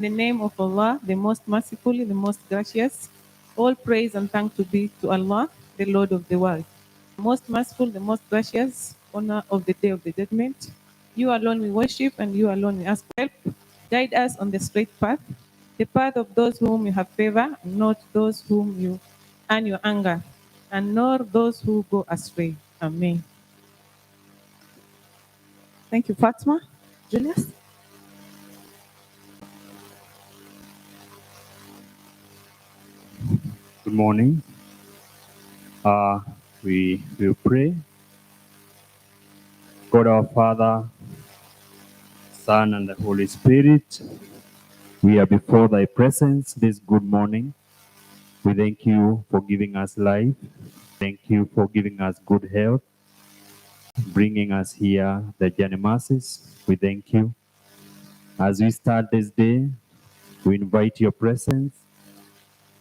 In the name of Allah, the most merciful, the most gracious, all praise and thanks to be to Allah, the Lord of the world. The most merciful, the most gracious, honor of the day of the judgment. You alone we worship and you alone we ask help. Guide us on the straight path, the path of those whom you have favor, not those whom you earn your anger, and nor those who go astray. Amen. Thank you, Fatma. Julius? Good morning. We will pray. God our Father, Son, and the Holy Spirit, we are before thy presence this good morning. We thank you for giving us life. Thank you for giving us good health, bringing us here, the journey masses. We thank you. As we start this day, we invite your presence.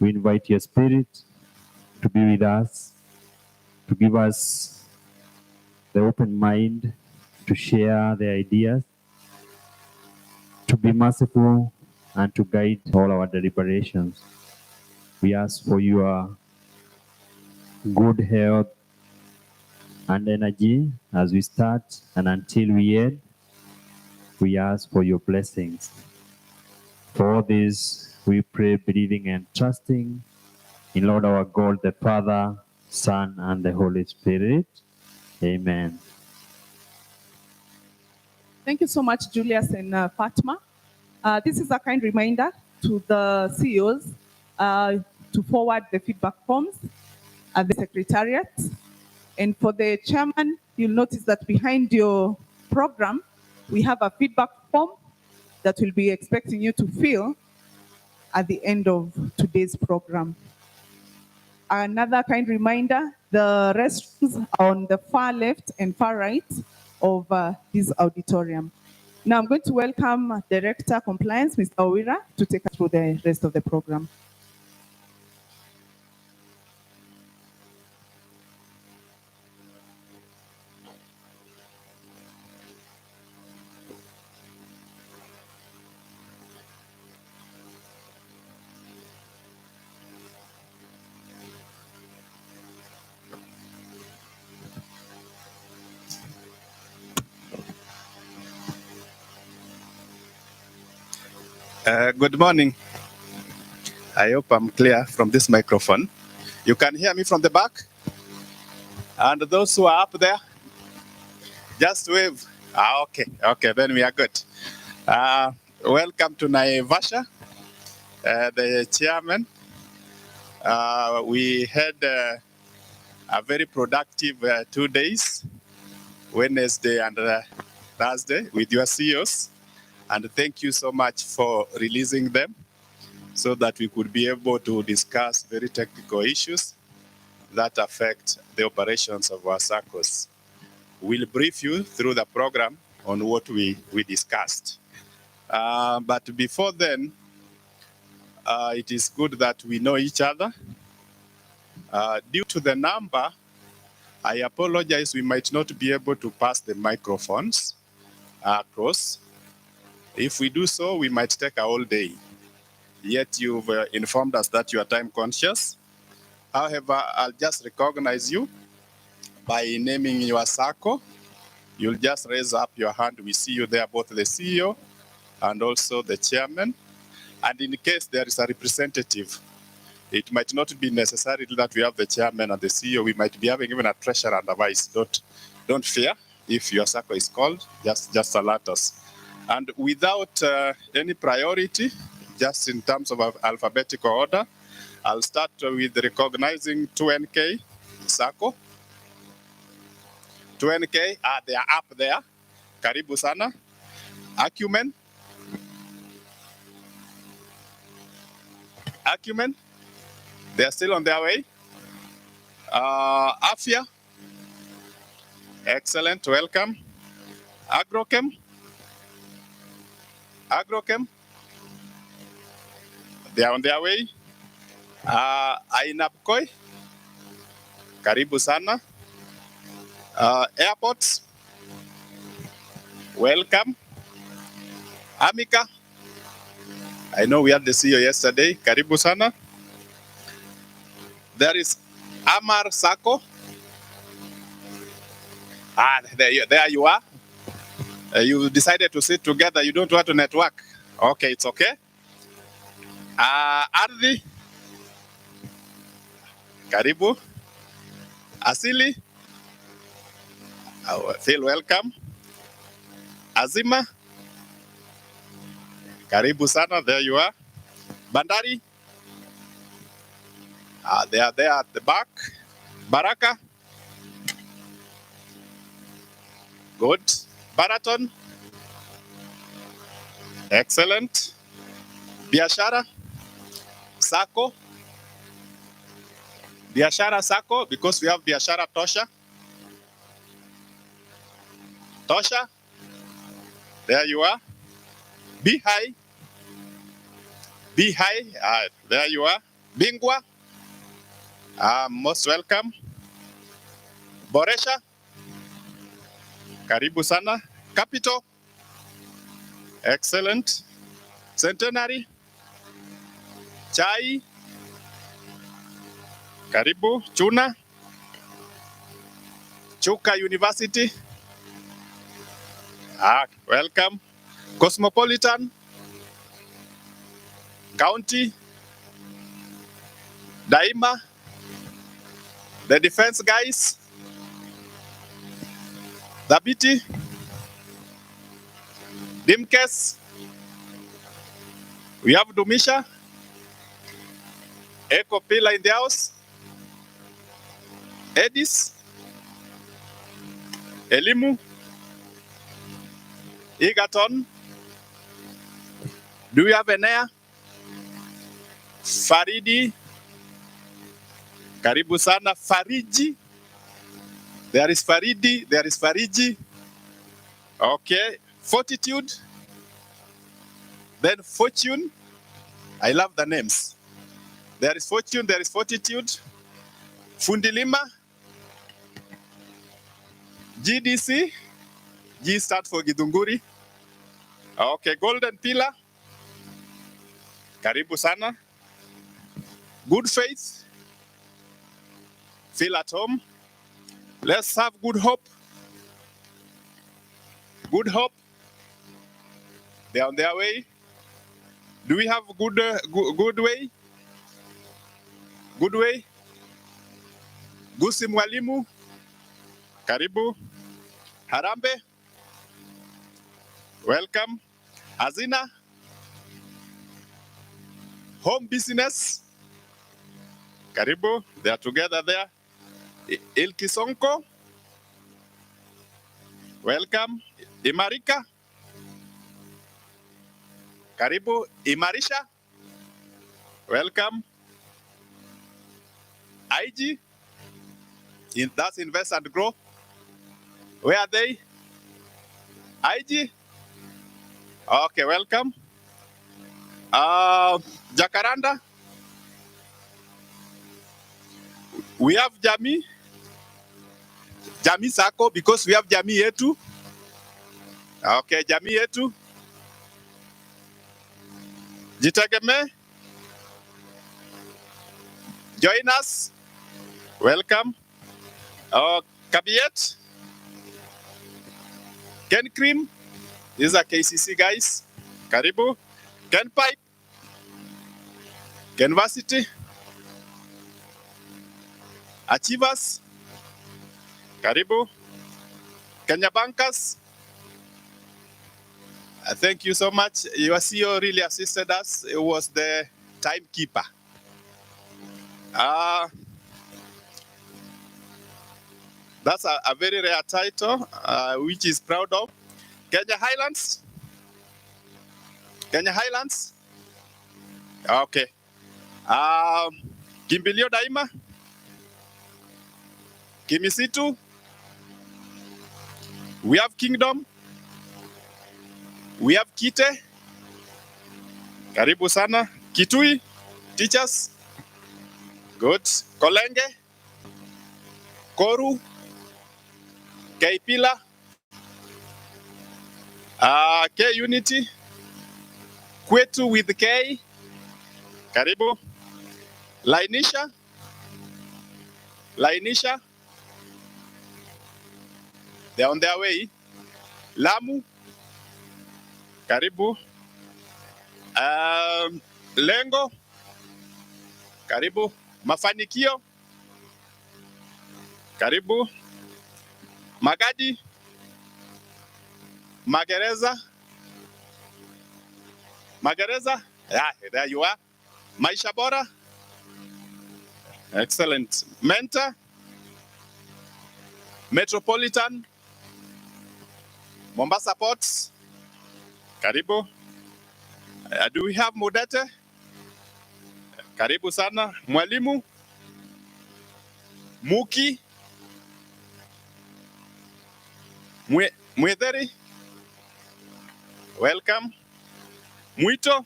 We invite your spirit to be with us, to give us the open mind to share the ideas, to be merciful, and to guide all our deliberations. We ask for your good health and energy as we start and until we end. We ask for your blessings. For all this, we pray, believing and trusting in Lord our God, the Father, Son, and the Holy Spirit. Amen. Thank you so much, Julius and Fatma. This is a kind reminder to the CEOs to forward the feedback forms at the Secretariat. And for the chairman, you'll notice that behind your program, we have a feedback form that we'll be expecting you to fill at the end of today's program. Another kind reminder, the restrooms are on the far left and far right of this auditorium. Now I'm going to welcome Director Compliance, Mr. Owira, to take us through the rest of the program. Good morning. I hope I'm clear from this microphone. You can hear me from the back? And those who are up there, just wave. Okay, then we are good. Welcome to Naivasha, the chairman. We had a very productive 2 days, Wednesday and Thursday, with your CEOs. And thank you so much for releasing them so that we could be able to discuss very technical issues that affect the operations of our Saccos. We'll brief you through the program on what we discussed. But before then, it is good that we know each other. Due to the number, I apologize, we might not be able to pass the microphones across. If we do so, we might take a whole day. Yet you've informed us that you are time conscious. However, I'll just recognize you by naming your Sacco. You'll just raise up your hand. We see you there, both the CEO and also the chairman. And in case there is a representative, it might not be necessary that we have the chairman and the CEO. We might be having even a treasurer and a vice. Don't fear. If your Sacco is called, just alert us. And without any priority, just in terms of alphabetical order, I'll start with recognizing 2NK Sacco. 2NK, they are up there. Karibu sana. Acumen. They are still on their way. Afia. Excellent, welcome. Agrochem. They are on their way. Ainapkoi. Karibu sana. Airports. Welcome. Amica. I know we had the CEO yesterday. Karibu sana. There is Amar Sacco. There you are. You decided to sit together. You don't want to network. Okay, it's okay. Ardhi. Karibu. Asili. Feel welcome. Azima. Karibu sana. There you are. Bandari. They are there at the back. Baraka. Good. Baraton. Excellent. Biashara. Sacco. Biashara Sacco, because we have Biashara Tosha. Tosha. There you are. Be high. Be high. There you are. Bingwa. Most welcome. Boresha. Karibu sana. Capital. Excellent. Centenary. Chai. Karibu. Chuna. Chuka University. Welcome. Cosmopolitan. County. Daima. The defense guys. Dhabiti. Dimkes. We have Dumisha. Eco Pillar in the house. Edis. Elimu. Egerton. Do we have Enea? Faridi. Karibu sana. Fariji. There is Faridi. There is Fariji. Okay. Fortitude. Then Fortune. I love the names. There is Fortune. There is Fortitude. Fundilima. GDC. G stands for Githunguri. Okay. Golden Pillar. Karibu sana. Good Faith. Feel at home. Let's have Good Hope. Good Hope. They're on their way. Do we have good way? Good way. Gusi Mwalimu. Karibu. Harambe. Welcome. Azina. Home Business. Karibu. They are together there. Ilkisonko. Welcome. Imarika. Karibu. Imarisha. Welcome. IG. That's Invest and Grow. Where are they? IG. Okay, welcome. Jacaranda. We have Jamii. Jamii Sacco, because we have Jamii yetu. Okay, Jamii yetu. Jitegemee. Join us. Welcome. Kabiet. Ken Cream. These are KCC guys. Karibu. Ken Pipe. Kenversity. Achievers. Karibu. Kenya Bankers. Thank you so much. Your CEO really assisted us. It was the timekeeper. That's a very rare title, which is proud of. Kenya Highlands. Kenya Highlands. Okay. Kimbilio Daima. Kimisitu. We have Kingdom. We have Kite. Karibu sana. Kitui. Teachers. Good. Kolenge. Koru. Kaipila. K Unity. Kwetu with K. Karibu. Lainisha. Lainisha. They're on their way. Lamu. Karibu. Lengo. Karibu. Mafanikio. Karibu. Magadi. Magereza. Magereza. Yeah, there you are. Maisha Bora. Excellent. Mentor. Metropolitan. Mombasa Ports. Karibu. Do we have Mudete? Karibu sana. Mwalimu. Muki. Mwetheri. Welcome. Mwito.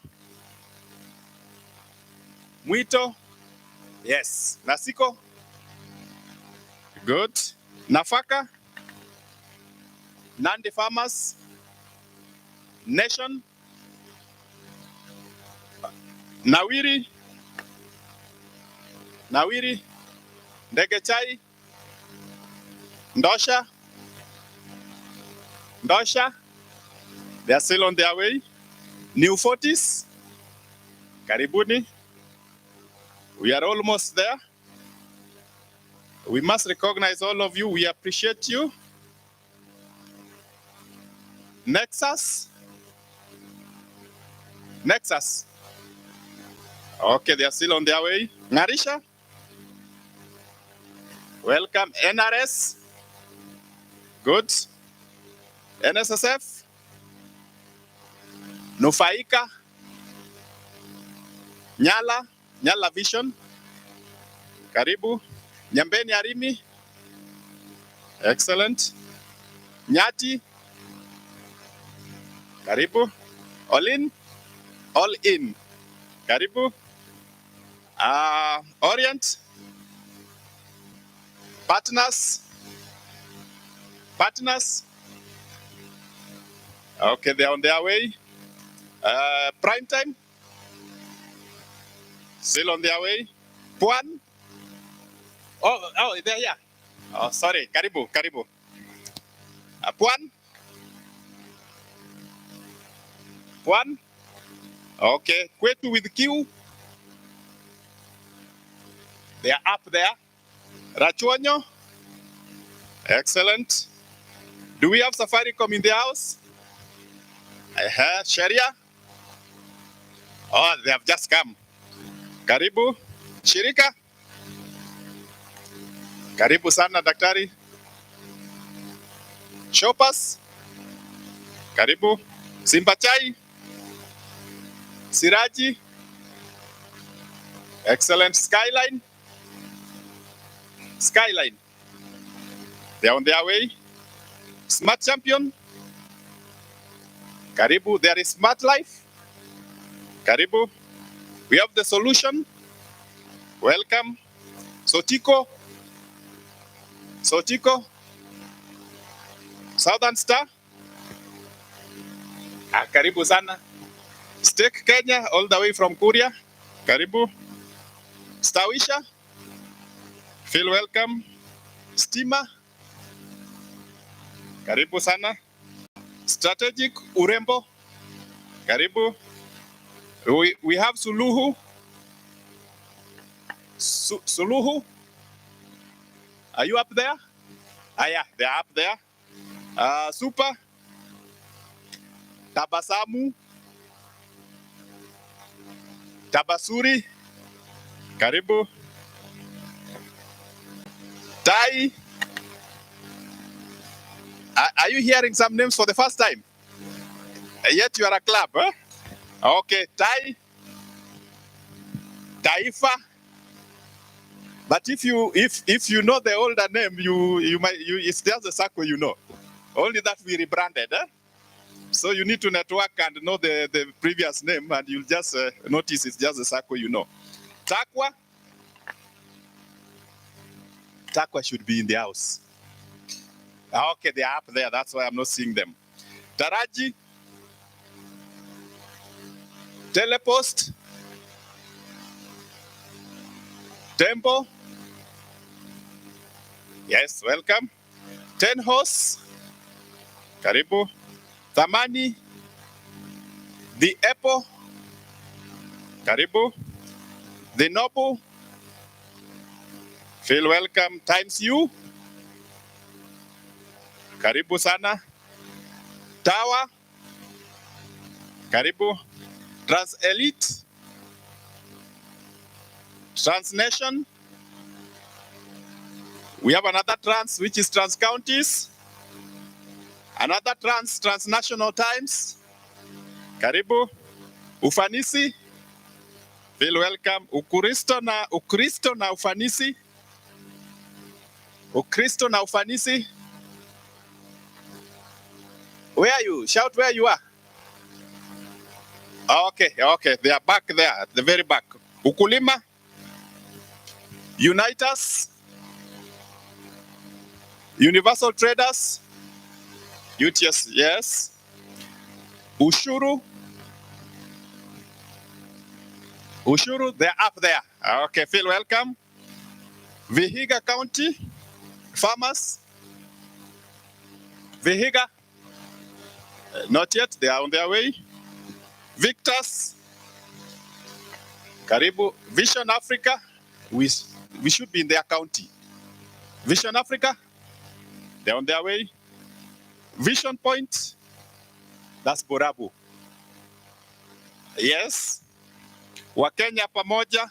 Mwito. Yes. Nasiko. Good. Nafaka. Nandi Farmers. Nation. Nawiri. Nawiri. Ndege Chai. Ndosha. Ndosha. They are still on their way. New 40s. Karibuni. We are almost there. We must recognize all of you. We appreciate you. Nexus. Nexus. Okay, they are still on their way. Narisha. Welcome. NRS. Good. NSSF. Nufaika. Nyala. Nyala Vision. Karibu. Nyambeni Arimi. Excellent. Nyati. Karibu. All in. All in. Karibu. Orient. Partners. Partners. Okay, they're on their way. Prime time. Still on their way. Puan. Oh, they're here. Oh, sorry. Karibu, karibu. Puan. Puan. Okay. Kwetu with Q. They are up there. Rachuonyo. Excellent. Do we have Safaricom in the house? Sharia. Oh, they have just come. Karibu. Shirika. Karibu sana daktari. Shoppers. Karibu. Simba Chai. Siraji. Excellent. Skyline. Skyline. They are on their way. Smart Champion. Karibu. There is Smart Life. Karibu. We have the solution. Welcome. Sotiko. Sotiko. Southern Star. Karibu sana. Steak Kenya, all the way from Kuria. Karibu. Stawisha. Feel welcome. Stima. Karibu sana. Strategic Urembo. Karibu. We have Suluhu. Suluhu. Are you up there? Yeah, they're up there. Super. Tabasamu. Tabasuri. Karibu. Tai. Are you hearing some names for the first time? Yet you are a club, huh? Okay, Tai. Taifa. But if you know the older name, it's just the Sacco you know. Only that we rebranded, eh? So you need to network and know the previous name, and you'll just notice it's just the Sacco you know. Takwa. Takwa should be in the house. Okay, they are up there. That's why I'm not seeing them. Taraji. Telepost, Tempo. Yes, welcome. 10 Horse, karibu. Thamani, The Apple, karibu. The Noble, feel welcome. Times You, karibu sana. Tower, karibu. Trans Elite, Transnation. We have another trans, which is Trans Counties. Another transnational times. Karibu. Ufanisi. Feel welcome. Ukristo na ufanisi. Ukristo na ufanisi. Where are you? Shout where you are. Okay. They are back there, at the very back. Ukulima. Uniters. Universal Traders. UTS, yes. Ushuru, they're up there. Okay, feel welcome. Vihiga County, Farmers. Vihiga, not yet, they are on their way. Victors, karibu. Vision Africa, we should be in their county. Vision Africa, they're on their way. Vision Point, that's Borabu. Yes. Wakenya pamoja,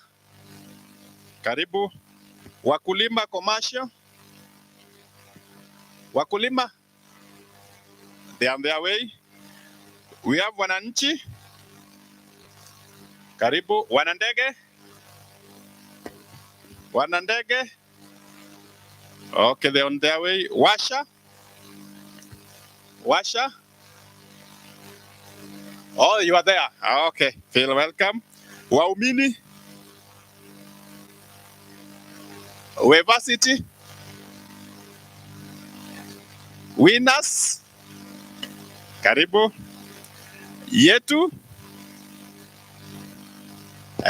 karibu. Wakulima Commercial, Wakulima, they are on their way. We have Wananchi, karibu. Wanandege, okay, they're on their way. Washa, oh, you are there. Okay, feel welcome. Waumini, University, Winners, karibu. Yetu,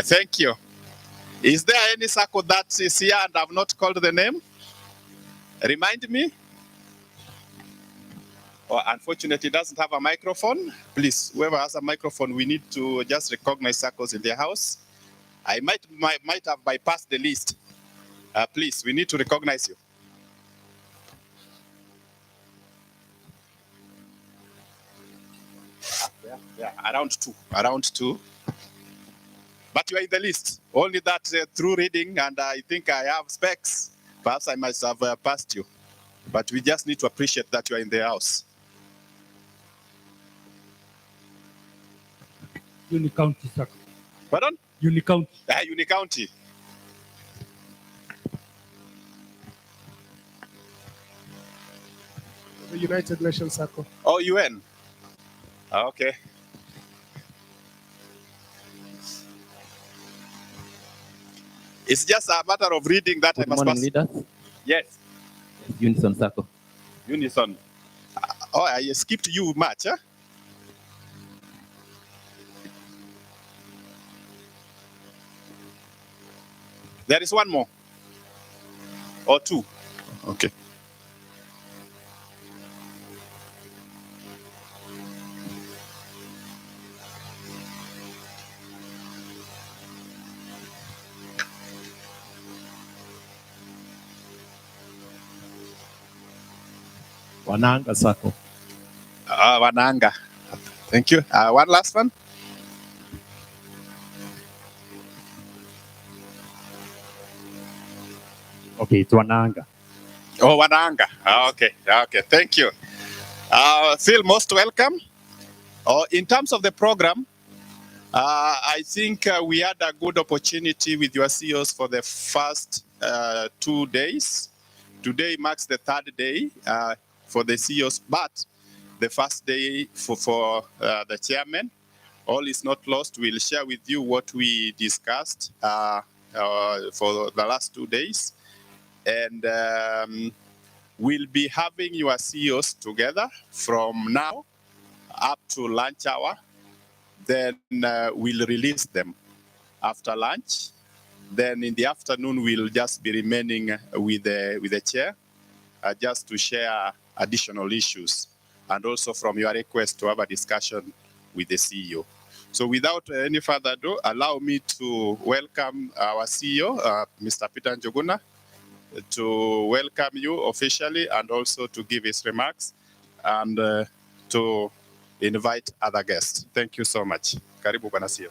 thank you. Is there any Sacco that is here and I've not called the name? Remind me. Oh, unfortunately, it doesn't have a microphone. Please, whoever has a microphone, we need to just recognize Saccos in their house. I might have bypassed the list. Please, we need to recognize you. Yeah, around two. But you are in the list. Only that through reading, and I think I have specs. Perhaps I must have passed you. But we just need to appreciate that you are in the house. Unicounty, Sacco. Pardon? Unicounty. Unicounty. The United Nations Sacco. Oh, UN. Okay. It's just a matter of reading that Good I must morning, pass. leaders. Yes. Unison Sacco. Unison. Oh, I skipped you much, huh? There is one more. Or two. Okay. Wananga Sacco. Wananga. Thank you. One last one. Okay, it's Wananga. Oh, Wananga. Okay. Thank you. Feel most welcome. In terms of the program, I think we had a good opportunity with your CEOs for the first 2 days. Today marks the third day for the CEOs, but the first day for the chairman. All is not lost. We'll share with you what we discussed for the last 2 days. And we'll be having your CEOs together from now up to lunch hour. Then we'll release them after lunch. Then in the afternoon, we'll just be remaining with the chair just to share additional issues and also from your request to have a discussion with the CEO. So without any further ado, allow me to welcome our CEO, Mr. Peter Njuguna, to welcome you officially and also to give his remarks and to invite other guests. Thank you so much. Karibu Bwana CEO.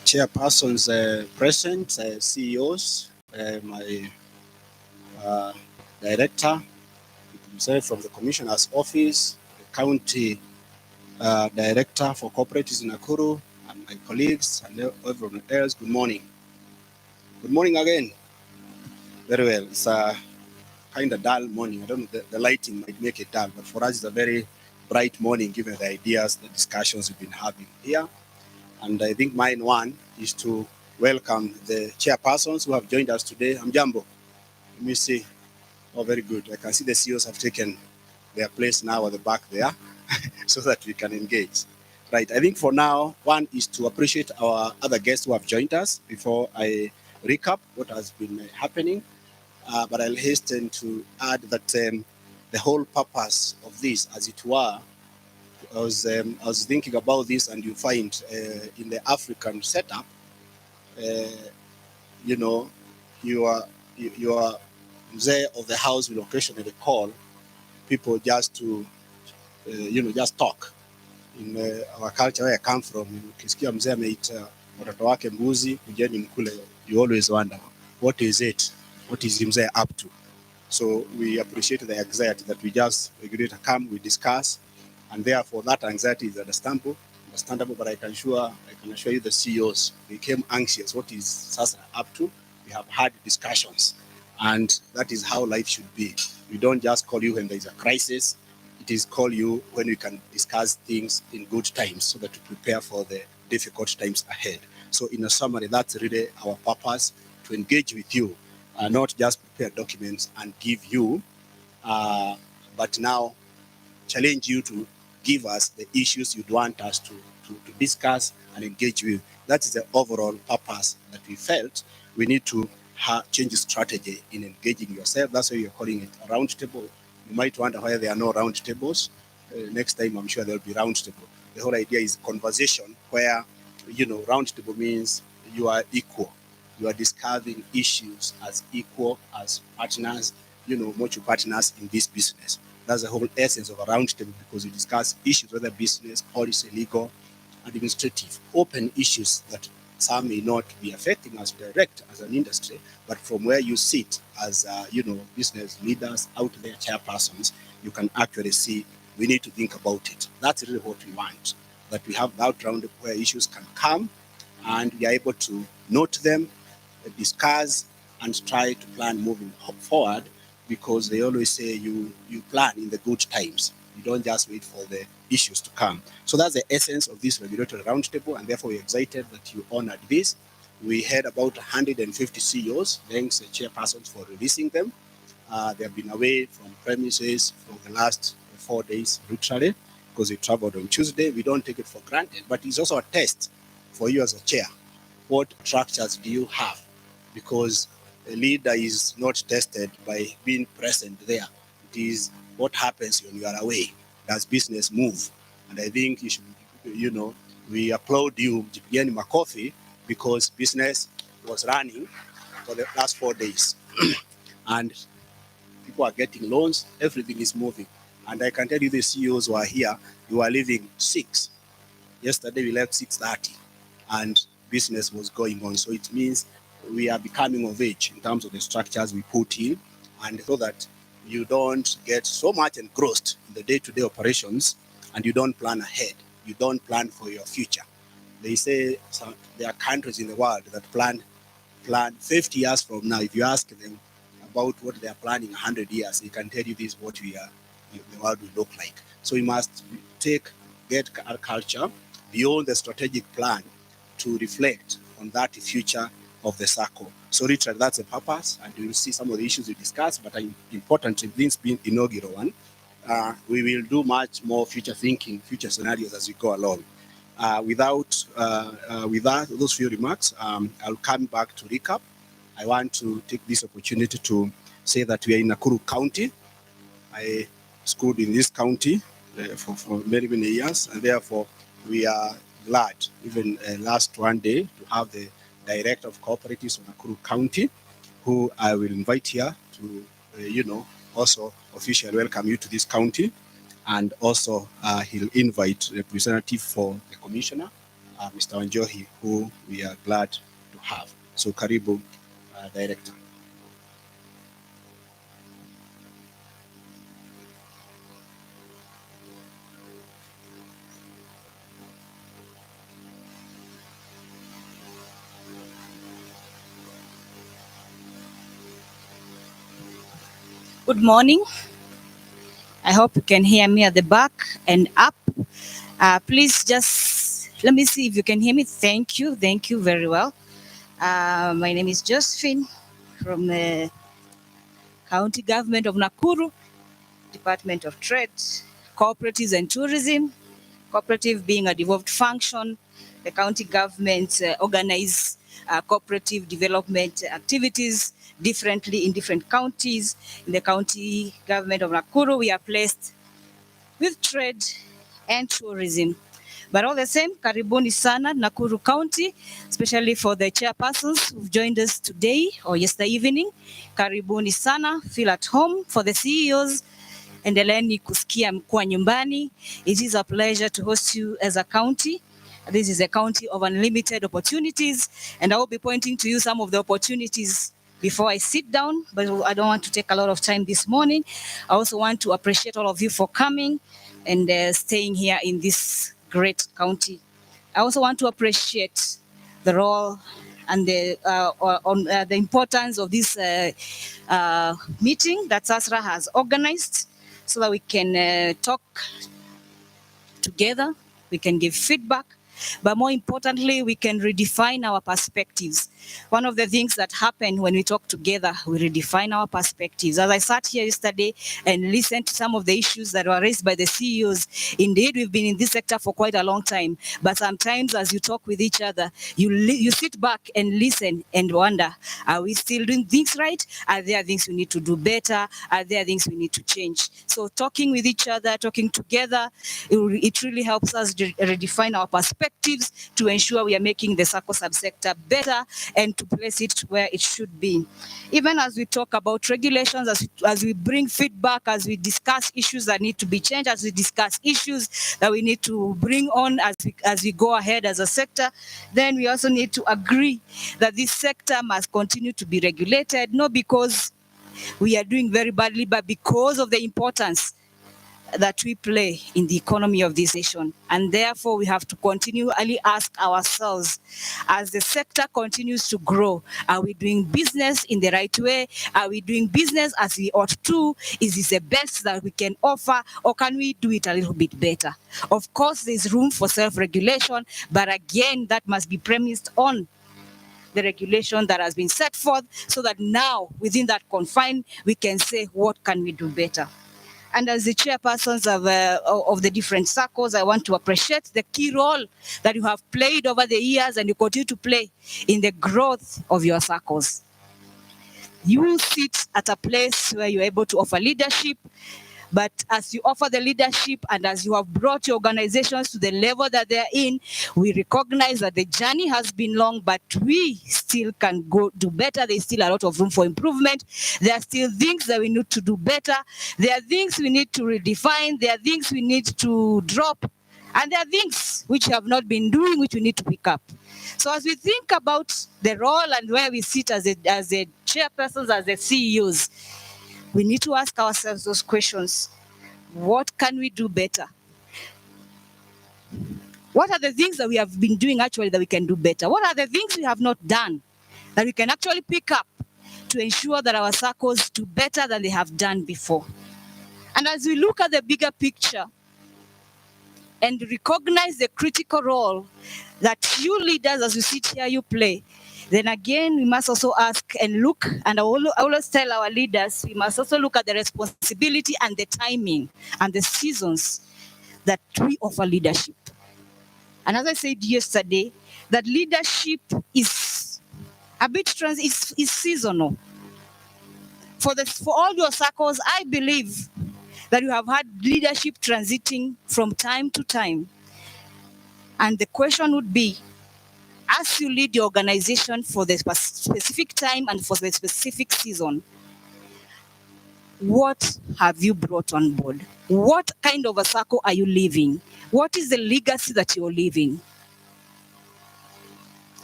Chairpersons present, CEOs, my director, himself from the Commissioner's Office, the County Director for Cooperatives in Nakuru, and my colleagues and everyone else, good morning. Good morning again. Very well. It's a kind of dull morning. I don't know, the lighting might make it dull, but for us it's a very bright morning given the ideas, the discussions we've been having here. And I think mine one is to welcome the chairpersons who have joined us today. Jambo. Let me see. Oh, very good. I can see the CEOs have taken their place now at the back there so that we can engage. Right. I think for now, one is to appreciate our other guests who have joined us before I recap what has been happening. But I'll hasten to add that the whole purpose of this, as it were, I was thinking about this, and you find in the African setup, you know, you are mzee of the house will occasionally call people just to, just talk. In our culture where I come from, ukisikia mzee ameita watoto wake mbuzi kujeni mkule, you always wonder, what is it? What is mzee up to? So we appreciate the anxiety that we just regulator come, we discuss, and therefore that anxiety is understandable. But I can assure you the CEOs became anxious. What is SASA up to? We have had discussions, and that is how life should be. We don't just call you when there is a crisis. It is call you when we can discuss things in good times so that we prepare for the difficult times ahead. So in a summary, that's really our purpose, to engage with you, not just prepare documents and give you, but now challenge you to give us the issues you'd want us to discuss and engage with. That is the overall purpose that we felt we need to change the strategy in engaging yourself. That's why you're calling it a round table. You might wonder why there are no round tables. Next time, I'm sure there'll be round table. The whole idea is conversation where, round table means you are equal. You are discussing issues as equal, as partners, mutual partners in this business. That's the whole essence of a roundtable, because we discuss issues, whether business, policy, legal, administrative, open issues that some may not be affecting us direct as an industry, but from where you sit as, business leaders out there, chairpersons, you can actually see we need to think about it. That's really what we want, that we have that round where issues can come and we are able to note them, discuss, and try to plan moving forward, because they always say you plan in the good times. You don't just wait for the issues to come. So that's the essence of this regulatory roundtable, and therefore we're excited that you honored this. We had about 150 CEOs, thanks to chairpersons for releasing them. They have been away from premises for the last 4 days, literally, because they traveled on Tuesday. We don't take it for granted, but it's also a test for you as a chair. What structures do you have? Because a leader is not tested by being present there. It is what happens when you are away. Does business move? And I think you should, we applaud you, Jipigeni Makofi, because business was running for the last 4 days. And people are getting loans, everything is moving. And I can tell you the CEOs who are here, you are leaving 6. Yesterday we left 6:30 and business was going on. So it means we are becoming of age in terms of the structures we put in, and so that you don't get so much engrossed in the day-to-day operations and you don't plan ahead. You don't plan for your future. They say there are countries in the world that plan 50 years from now. If you ask them about what they are planning 100 years, they can tell you this, what the world will look like. So we must get our culture beyond the strategic plan to reflect on that future of the Sacco. So literally that's the purpose, and you will see some of the issues we discussed, but importantly, this being inaugural one, we will do much more future thinking, future scenarios as we go along. With those few remarks, I'll come back to recap. I want to take this opportunity to say that we are in Nakuru County. I schooled in this county for many, many years, and therefore we are glad, even last one day, to have the Director of Cooperatives of Nakuru County, who I will invite here to, also officially welcome you to this county. And also he'll invite representative for the commissioner, Mr. Wanjohi, who we are glad to have. So karibu, Director. Good morning. I hope you can hear me at the back and up. Please just let me see if you can hear me. Thank you. Thank you very well. My name is Josephine from the County Government of Nakuru, Department of Trade, Cooperatives and Tourism. Cooperative being a devolved function, the county government organize cooperative development activities differently in different counties. In the county government of Nakuru, we are placed with trade and tourism. But all the same, karibuni sana Nakuru County, especially for the chairpersons who've joined us today or yesterday evening. Karibuni sana, feel at home. For the CEOs, endeleeni kusikia mkua nyumbani. It is a pleasure to host you as a county. This is a county of unlimited opportunities, and I will be pointing to you some of the opportunities before I sit down, but I don't want to take a lot of time this morning. I also want to appreciate all of you for coming and staying here in this great county. I also want to appreciate the role and the importance of this meeting that SASRA has organized so that we can talk together, we can give feedback, but more importantly, we can redefine our perspectives. One of the things that happen when we talk together, we redefine our perspectives. As I sat here yesterday and listened to some of the issues that were raised by the CEOs, indeed, we've been in this sector for quite a long time, but sometimes as you talk with each other, you sit back and listen and wonder, are we still doing things right? Are there things we need to do better? Are there things we need to change? So talking with each other, talking together, it really helps us redefine our perspectives to ensure we are making the Sacco subsector better and to place it where it should be. Even as we talk about regulations, as we bring feedback, as we discuss issues that need to be changed, as we discuss issues that we need to bring on as we go ahead as a sector, then we also need to agree that this sector must continue to be regulated, not because we are doing very badly, but because of the importance that we play in the economy of this nation. And therefore, we have to continually ask ourselves, as the sector continues to grow, are we doing business in the right way? Are we doing business as we ought to? Is this the best that we can offer, or can we do it a little bit better? Of course, there's room for self-regulation, but again, that must be premised on the regulation that has been set forth, so that now, within that confine, we can say, what can we do better? And as the chairpersons of the different Saccos, I want to appreciate the key role that you have played over the years and you continue to play in the growth of your Saccos. You sit at a place where you're able to offer leadership, but as you offer the leadership and as you have brought your organizations to the level that they're in, we recognize that the journey has been long, but we still can go do better. There's still a lot of room for improvement. There are still things that we need to do better. There are things we need to redefine. There are things we need to drop. And there are things which we have not been doing, which we need to pick up. So as we think about the role and where we sit as the chairpersons, as the CEOs, we need to ask ourselves those questions. What can we do better? What are the things that we have been doing actually that we can do better? What are the things we have not done that we can actually pick up to ensure that our Saccos do better than they have done before? And as we look at the bigger picture, and recognize the critical role that you leaders, as you sit here, you play, then again, we must also ask and look, and I always tell our leaders, we must also look at the responsibility and the timing and the seasons that we offer leadership. And as I said yesterday, that leadership is a bit is seasonal. For all your Saccos, I believe that you have had leadership transiting from time to time. And the question would be, as you lead your organization for the specific time and for the specific season, what have you brought on board? What kind of a Sacco are you leaving? What is the legacy that you're leaving?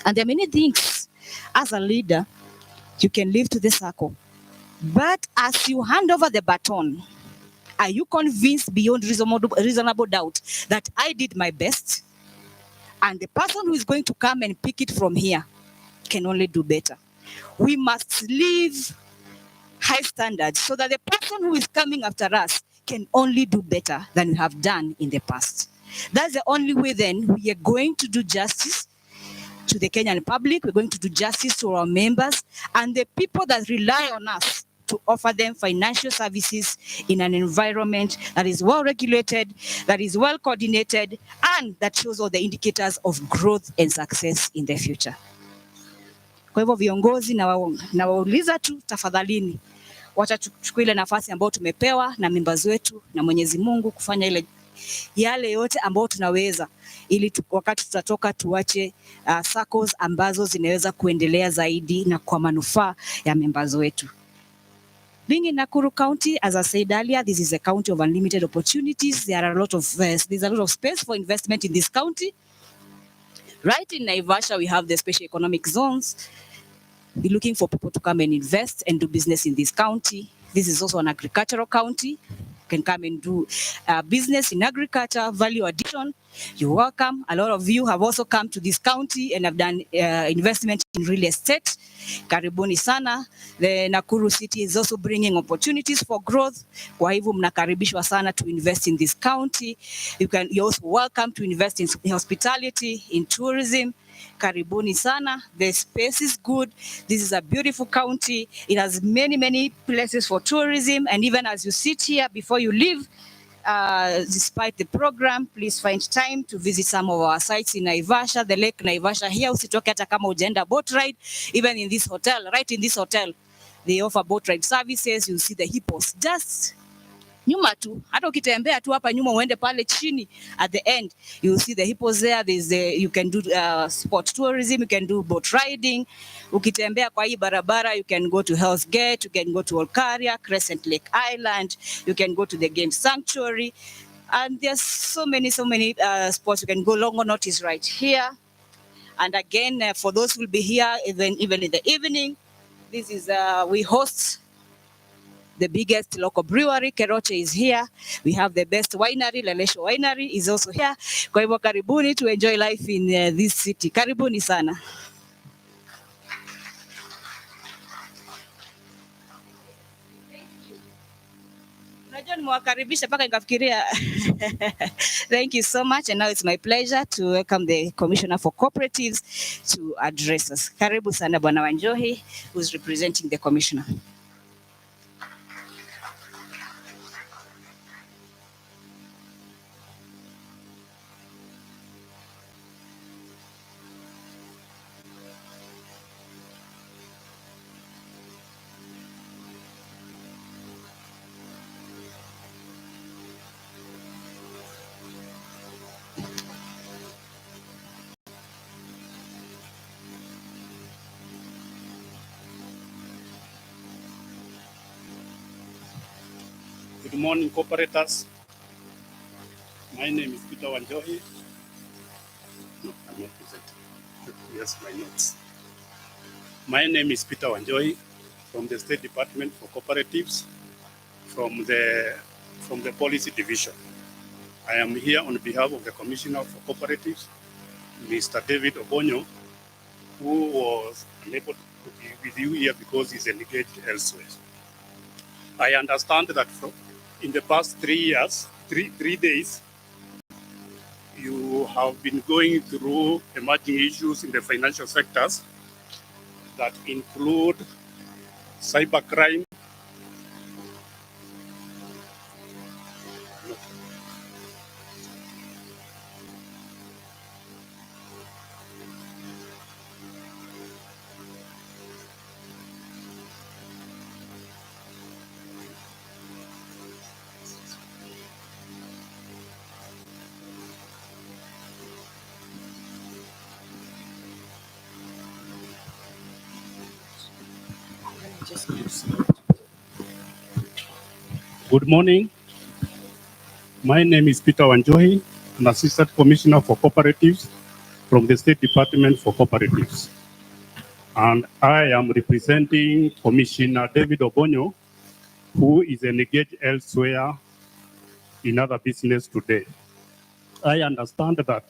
And there are many things as a leader you can leave to the Sacco. But as you hand over the baton, are you convinced beyond reasonable doubt that I did my best? And the person who is going to come and pick it from here can only do better. We must leave high standards so that the person who is coming after us can only do better than we have done in the past. That's the only way then we are going to do justice to the Kenyan public, we're going to do justice to our members and the people that rely on us to offer them financial services in an environment that is well regulated, that is well coordinated, and that shows all the indicators of growth and success in the future. Kwa hivyo viongozi na wauliza tu, tafadhalini wacha tuchukue ile nafasi ambayo tumepewa na members wetu na Mwenyezi Mungu kufanya yale yote ambayo tunaweza, ili wakati tutatoka tuache Saccos ambazo zinaweza kuendelea zaidi na kwa manufaa ya members wetu. Being in Nakuru County, as I said earlier, this is a county of unlimited opportunities. There's a lot of space for investment in this county. Right in Naivasha, we have the special economic zones. We're looking for people to come and invest and do business in this county. This is also an agricultural county. You can come and do business in agriculture, value addition. You're welcome. A lot of you have also come to this county and have done investment in real estate. Karibuni sana. The Nakuru city is also bringing opportunities for growth. Kwa hivyo mnakaribishwa sana to invest in this county. You're also welcome to invest in hospitality, in tourism. Karibuni sana. The space is good. This is a beautiful county. It has many, many places for tourism. And even as you sit here, before you leave, despite the program, please find time to visit some of our sites in Naivasha, the Lake Naivasha here. Usitoke hata kama ujaenda boat ride. Even in this hotel, right in this hotel, they offer boat ride services. You'll see the hippos just nyuma tu, hata ukitembea tu hapa nyuma uende pale chini, at the end you see the hippos there. You can do sport tourism, you can do boat riding. Ukitembea kwa hii barabara, you can go to Hell's Gate, you can go to Olkaria, Crescent Lake Island, you can go to the game sanctuary, and there's so many spots. You can go. Longonot is right here. And again, for those who will be here even in the evening, this is we host the biggest local brewery. Keroche is here. We have the best winery, Lelesho Winery is also here. Kwa hivyo karibuni to enjoy life in this city. Karibuni sana. Najua nimewakaribisha mpaka nikafikiria. Thank you so much, and now it's my pleasure to welcome the Commissioner for Cooperatives to address us. Karibu sana Bwana Wanjohi, who's representing the Commissioner. Good morning, cooperators. My name is Peter Wanjohi. No, I'm not presenting. Yes, my notes. My name is Peter Wanjohi from the State Department for Cooperatives, from the Policy Division. I am here on behalf of the Commissioner for Cooperatives, Mr. David Obonyo, who was unable to be with you here because he's engaged elsewhere. I understand that in the past 3 years, three days, you have been going through emerging issues in the financial sectors that include cybercrime, Good morning. My name is Peter Wanjohi, an Assistant Commissioner for Cooperatives from the State Department for Cooperatives. And I am representing Commissioner David Obonyo, who is engaged elsewhere in other business today. I understand that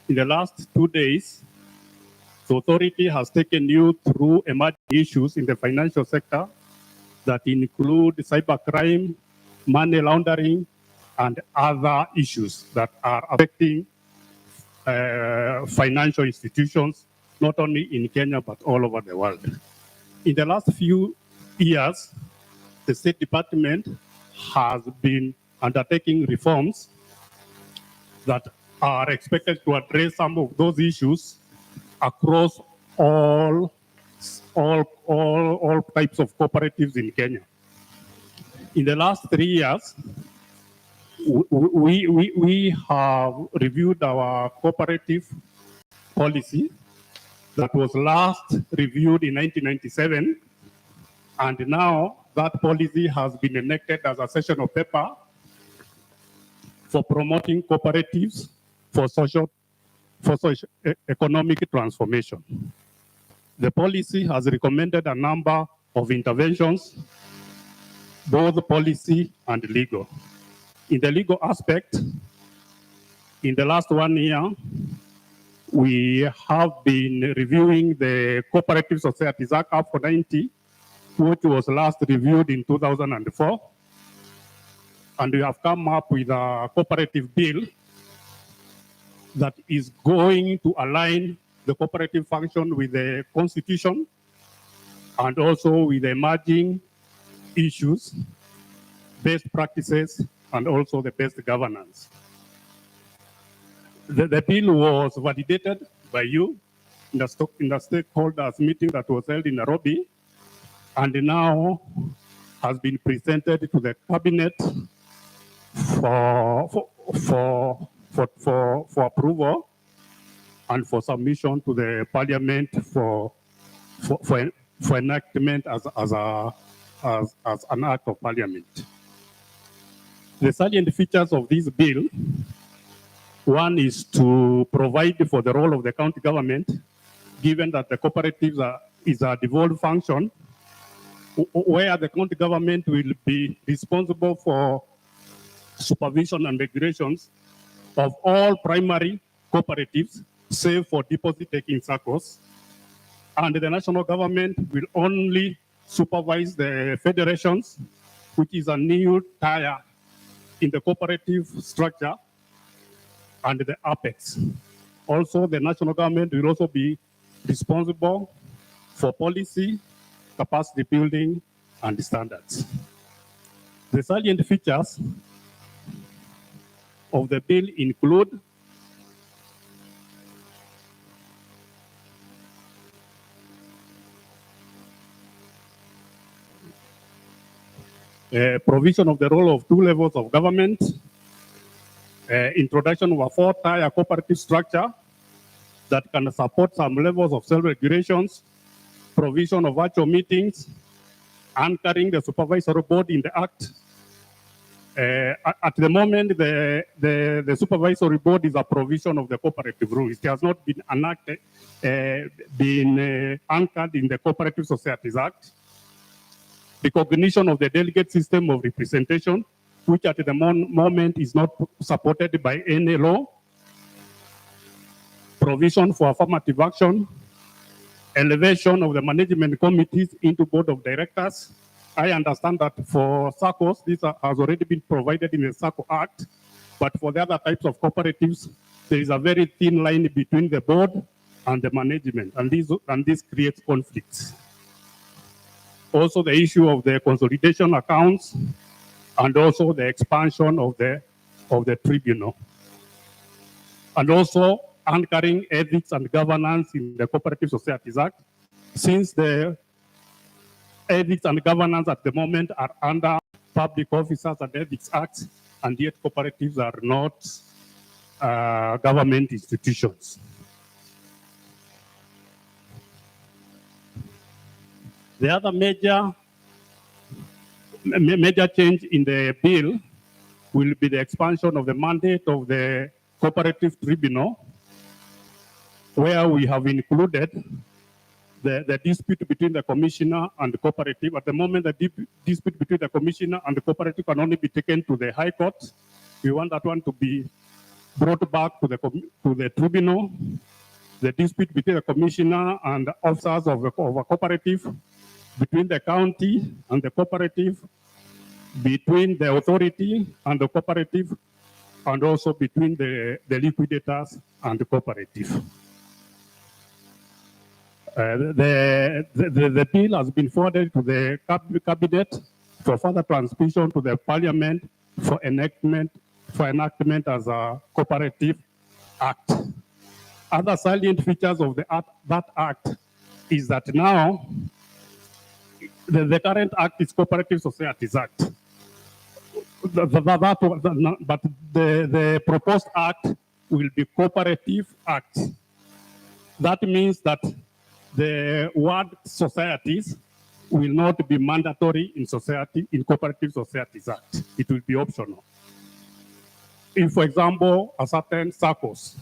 in the last 2 days, the authority has taken you through emerging issues in the financial sector that include cybercrime, money laundering, and other issues that are affecting financial institutions, not only in Kenya, but all over the world. In the last few years, the State Department has been undertaking reforms that are expected to address some of those issues across all types of cooperatives in Kenya. In the last 3 years, we have reviewed our cooperative policy that was last reviewed in 1997, and now that policy has been enacted as a session of paper for promoting cooperatives for economic transformation. The policy has recommended a number of interventions, both policy and legal. In the legal aspect, in the last 1 year, we have been reviewing the Cooperative Societies Act for 90, which was last reviewed in 2004. And we have come up with a cooperative bill that is going to align the cooperative function with the Constitution and also with the emerging issues, best practices, and also the best governance. The bill was validated by you in the stakeholders meeting that was held in Nairobi, and now has been presented to the cabinet for approval and for submission to the parliament for enactment as an act of parliament. The salient features of this bill: one is to provide for the role of the county government, given that the cooperatives is a devolved function, where the county government will be responsible for supervision and regulations of all primary cooperatives, save for deposit-taking Saccos, and the national government will only supervise the federations, which is a new tier in the cooperative structure, and the apex. Also, the national government will also be responsible for policy, capacity building, and standards. The salient features of the bill include provision of the role of 2 levels of government, introduction of a 4-tier cooperative structure that can support some levels of self-regulations, provision of virtual meetings, anchoring the supervisory board in the act. At the moment, the supervisory board is a provision of the cooperative rules. It has not been enacted, anchored in the Cooperative Societies Act. Recognition of the delegate system of representation, which at the moment is not supported by any law. Provision for affirmative action. Elevation of the management committees into board of directors. I understand that for Saccos, this has already been provided in the Sacco Act, but for the other types of cooperatives, there is a very thin line between the board and the management, and this creates conflicts. Also, the issue of the consolidation accounts and also the expansion of the tribunal. And also anchoring ethics and governance in the Cooperative Societies Act, since the ethics and governance at the moment are under Public Officers and Ethics Act, and yet cooperatives are not government institutions. The other major change in the bill will be the expansion of the mandate of the Cooperative Tribunal, where we have included the dispute between the commissioner and the cooperative. At the moment, the dispute between the commissioner and the cooperative can only be taken to the High Court. We want that one to be brought back to the tribunal. The dispute between the commissioner and the officers of a cooperative, between the county and the cooperative, between the authority and the cooperative, and also between the liquidators and the cooperative. The bill has been forwarded to the cabinet for further transmission to the parliament for enactment as a cooperative act. Other salient features of that act is that now the current act is Cooperative Societies Act. But the proposed act will be Cooperative Act. That means that the word societies will not be mandatory in Cooperative Societies Act. It will be optional. If, for example, a certain Saccos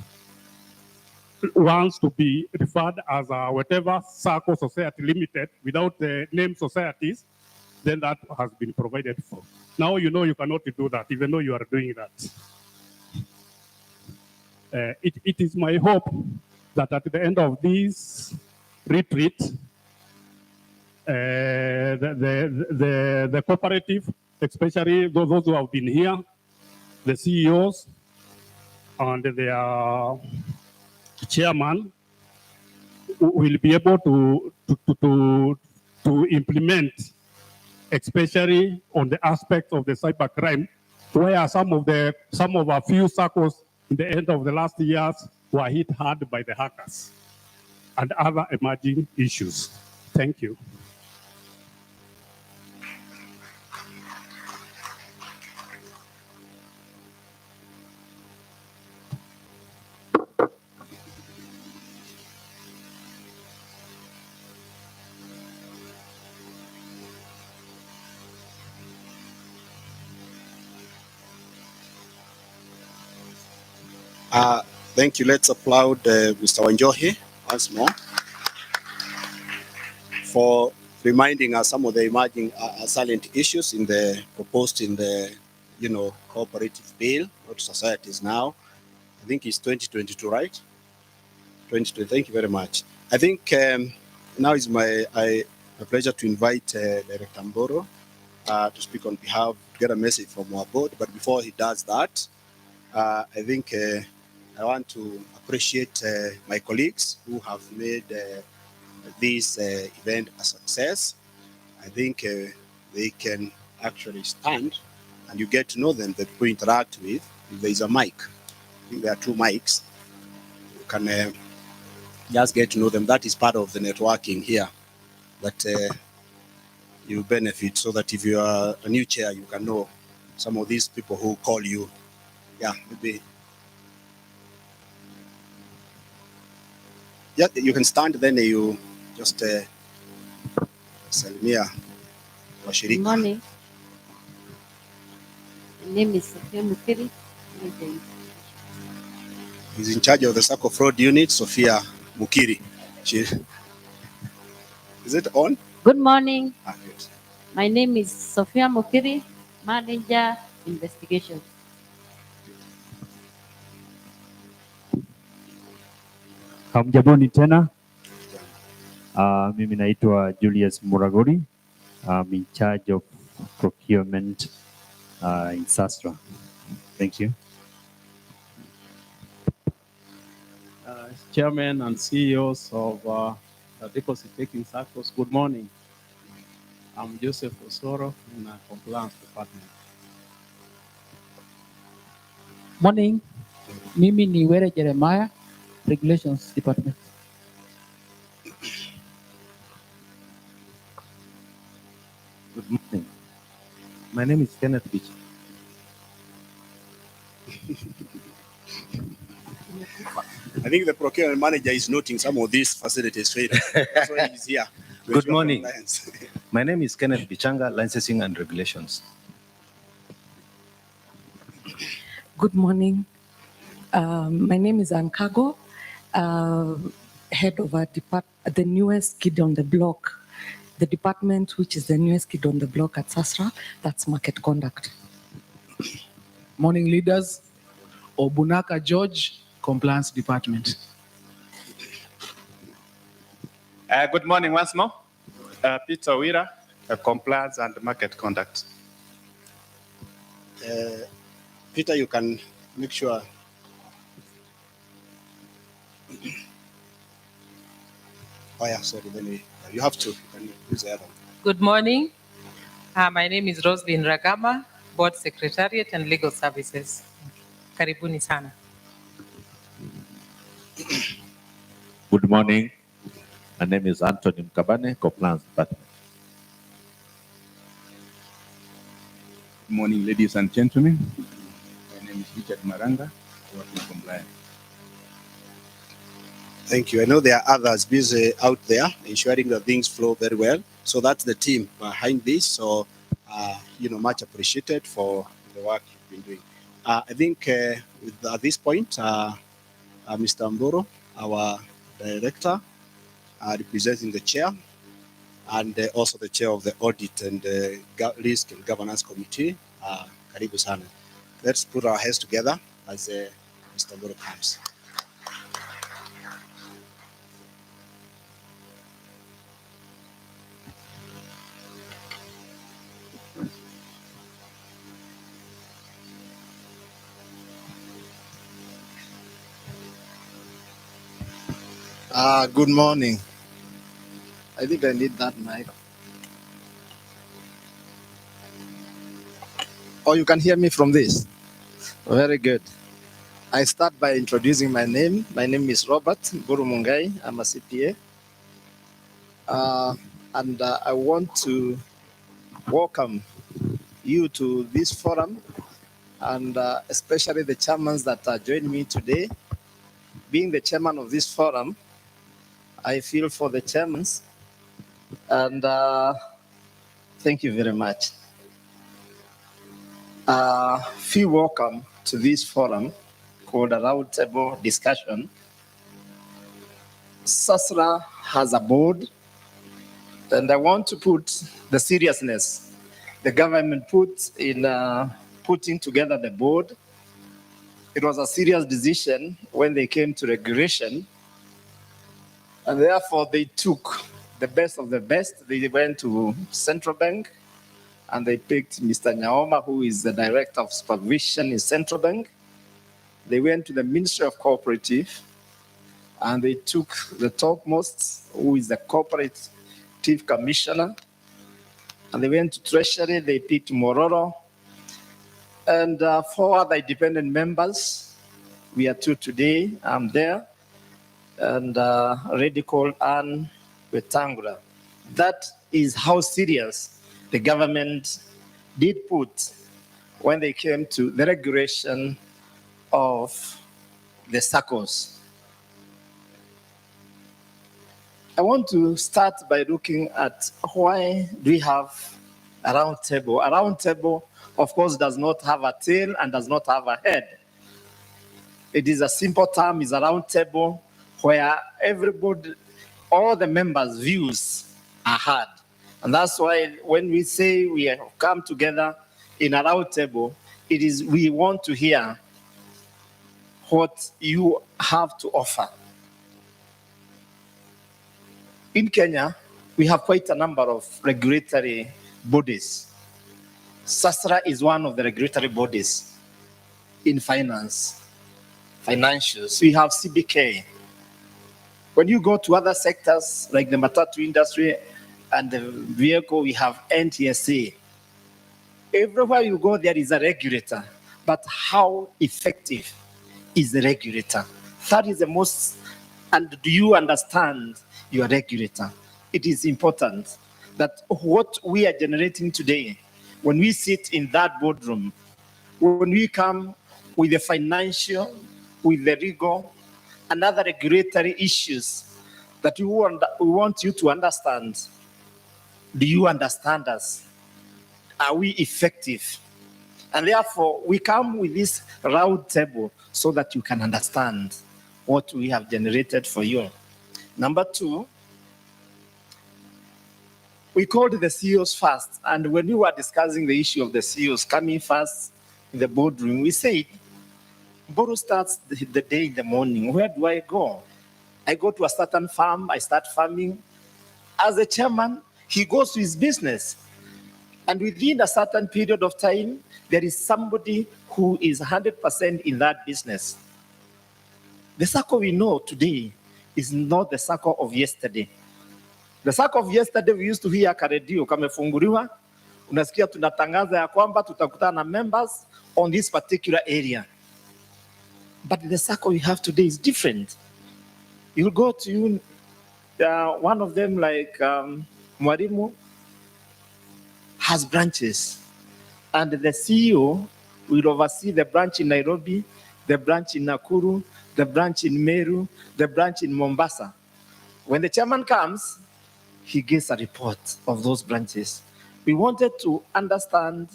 wants to be referred as a whatever Sacco Society Limited without the name societies, then that has been provided for. Now you know you cannot do that, even though you are doing that. It is my hope that at the end of this retreat, the cooperative, especially those who have been here, the CEOs and their chairman, will be able to implement, especially on the aspects of the cybercrime, where some of our few Saccos in the end of the last years were hit hard by the hackers and other emerging issues. Thank you. Thank you. Let's applaud Mr. Wanjohi once more for reminding us some of the emerging salient issues proposed in the cooperative bill, not societies now. I think it's 2022, right? 2020. Thank you very much. I think now is my pleasure to invite Director Mboro to speak on behalf, to get a message from our board. But before he does that, I think I want to appreciate my colleagues who have made this event a success. I think they can actually stand and you get to know them, that you interact with. If there is a mic, I think there are 2 mics. You can just get to know them. That is part of the networking here that you benefit, so that if you are a new chair, you can know some of these people who call you. Yeah, maybe. Yeah, you can stand, then you just salimia washirika. Good morning. My name is Sophia Mukiri. He's in charge of the Sacco fraud unit, Sophia Mukiri. Is it on? Good morning. Good. My name is Sophia Mukiri, Manager Investigation. Hamjaboni tena. Mimi naitwa Julius Muragori. I'm in charge of procurement in Sastra. Thank you. Chairmen and CEOs of deposit-taking Saccos, good morning. I'm Joseph Osoro in the Compliance Department. Morning. Mimi ni Were Jeremiah, Regulations Department. Good morning. My name is Kenneth Beach. I think the procurement manager is noting some of these facilities failure. That's why he's here. Good morning. My name is Kenneth Bichanga, Licensing and Regulations. Good morning. My name is Ann Kago, head of the newest kid on the block, the department which is the newest kid on the block at SASRA, that's market conduct. Morning, leaders. Obunaka George, Compliance Department. Good morning once more. Peter Wira, Compliance and Market Conduct. Peter, you can make sure. Oh yeah, sorry. Then you have to. You can use the other one. Good morning. My name is Roslyn Ragama, Board Secretariat and Legal Services. Karibuni sana. Good morning. My name is Anthony Mkabane, Compliance Department. Good morning, ladies and gentlemen. My name is Richard Maranga, working compliance. Thank you. I know there are others busy out there ensuring that things flow very well. So that's the team behind this. So, much appreciated for the work you've been doing. I think at this point, Mr. Mboro, our director, representing the chair, and also the chair of the Audit and Risk and Governance Committee, Karibu sana. Let's put our heads together as Mr. Mboro comes. Good morning. I think I need that mic. Oh, you can hear me from this? Very good. I start by introducing my name. My name is Robert Burumungai. I'm a CPA. And I want to welcome you to this forum, and especially the chairmen that are joining me today. Being the chairman of this forum, I feel for the chairmen, and thank you very much. Feel welcome to this forum called a roundtable discussion. SASRA has a board, and I want to put the seriousness the government put in putting together the board. It was a serious decision when they came to regulation, and therefore they took the best of the best. They went to Central Bank, and they picked Mr. Nyaoma, who is the Director of Supervision in Central Bank. They went to the Ministry of Cooperative, and they took the topmost, who is the Cooperative Commissioner. And they went to Treasury, they picked Mororo. And 4 other independent members. We are 2 today, I'm there. And already called Anne Wetangula. That is how serious the government did put when they came to the regulation of the Saccos. I want to start by looking at why do we have a round table. A round table, of course, does not have a tail and does not have a head. It is a simple term, is a round table where everybody, all the members' views are heard. And that's why when we say we have come together in a round table, it is we want to hear what you have to offer. In Kenya, we have quite a number of regulatory bodies. SASRA is one of the regulatory bodies in finance, financials. We have CBK, When you go to other sectors like the matatu industry and the vehicle, we have NTSA. Everywhere you go, there is a regulator. But how effective is the regulator? That is the most, and do you understand your regulator? It is important that what we are generating today, when we sit in that boardroom, when we come with the financial, with the legal, and other regulatory issues that we want you to understand, do you understand us? Are we effective? And therefore, we come with this round table so that you can understand what we have generated for you. Number two, we called the CEOs first. And when we were discussing the issue of the CEOs coming first in the boardroom, we said, Boro starts the day in the morning. Where do I go? I go to a certain farm, I start farming. As a chairman, he goes to his business. And within a certain period of time, there is somebody who is 100% in that business. The Sacco we know today is not the Sacco of yesterday. The Sacco of yesterday, we used to hear karedio kamefunguliwa, unasikia tunatangaza ya kwamba tutakutana na members on this particular area. But the Sacco we have today is different. You'll go to one of them like Mwarimu has branches, and the CEO will oversee the branch in Nairobi, the branch in Nakuru, the branch in Meru, the branch in Mombasa. When the chairman comes, he gives a report of those branches. We wanted to understand,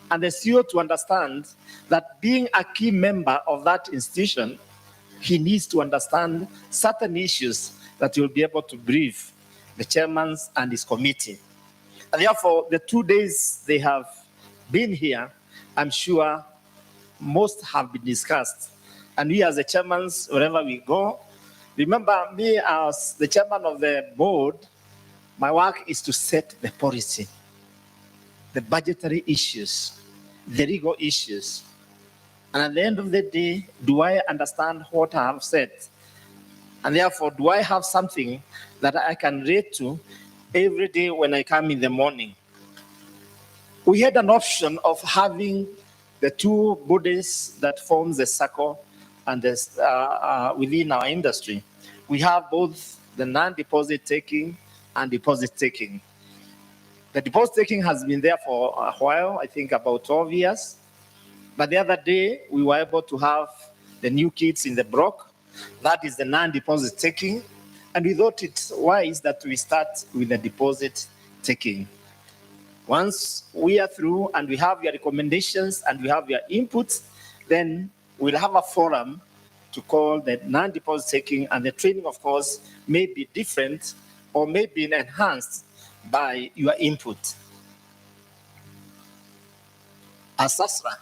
and the CEO to understand, that being a key member of that institution, he needs to understand certain issues that you'll be able to brief the chairman and his committee. And therefore, the 2 days they have been here, I'm sure most have been discussed. And we as the chairmen, wherever we go, remember me as the chairman of the board, my work is to set the policy, the budgetary issues, the legal issues. And at the end of the day, do I understand what I have said? And therefore, do I have something that I can relate to every day when I come in the morning? We had an option of having the two bodies that forms the Sacco and within our industry. We have both the non-deposit taking and deposit taking. The deposit taking has been there for a while, I think about 12 years. But the other day, we were able to have the new kids in the block. That is the non-deposit taking. And we thought it wise that we start with the deposit taking. Once we are through and we have your recommendations and we have your inputs, then we'll have a forum to call the non-deposit taking, and the training, of course, may be different or may be enhanced by your input. As SASRA,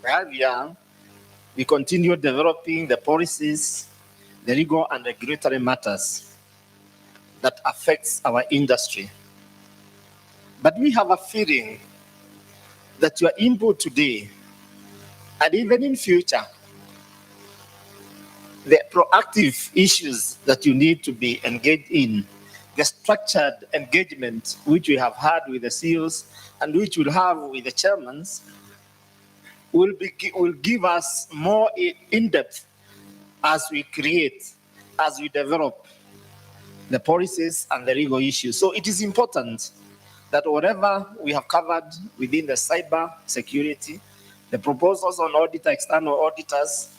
where we are, we continue developing the policies, the legal and regulatory matters that affects our industry. But we have a feeling that your input today, and even in future, the proactive issues that you need to be engaged in, the structured engagement which we have had with the CEOs and which we'll have with the chairmen, will give us more in-depth as we create, as we develop the policies and the legal issues. So it is important that whatever we have covered within the cyber security, the proposals on auditor, external auditors,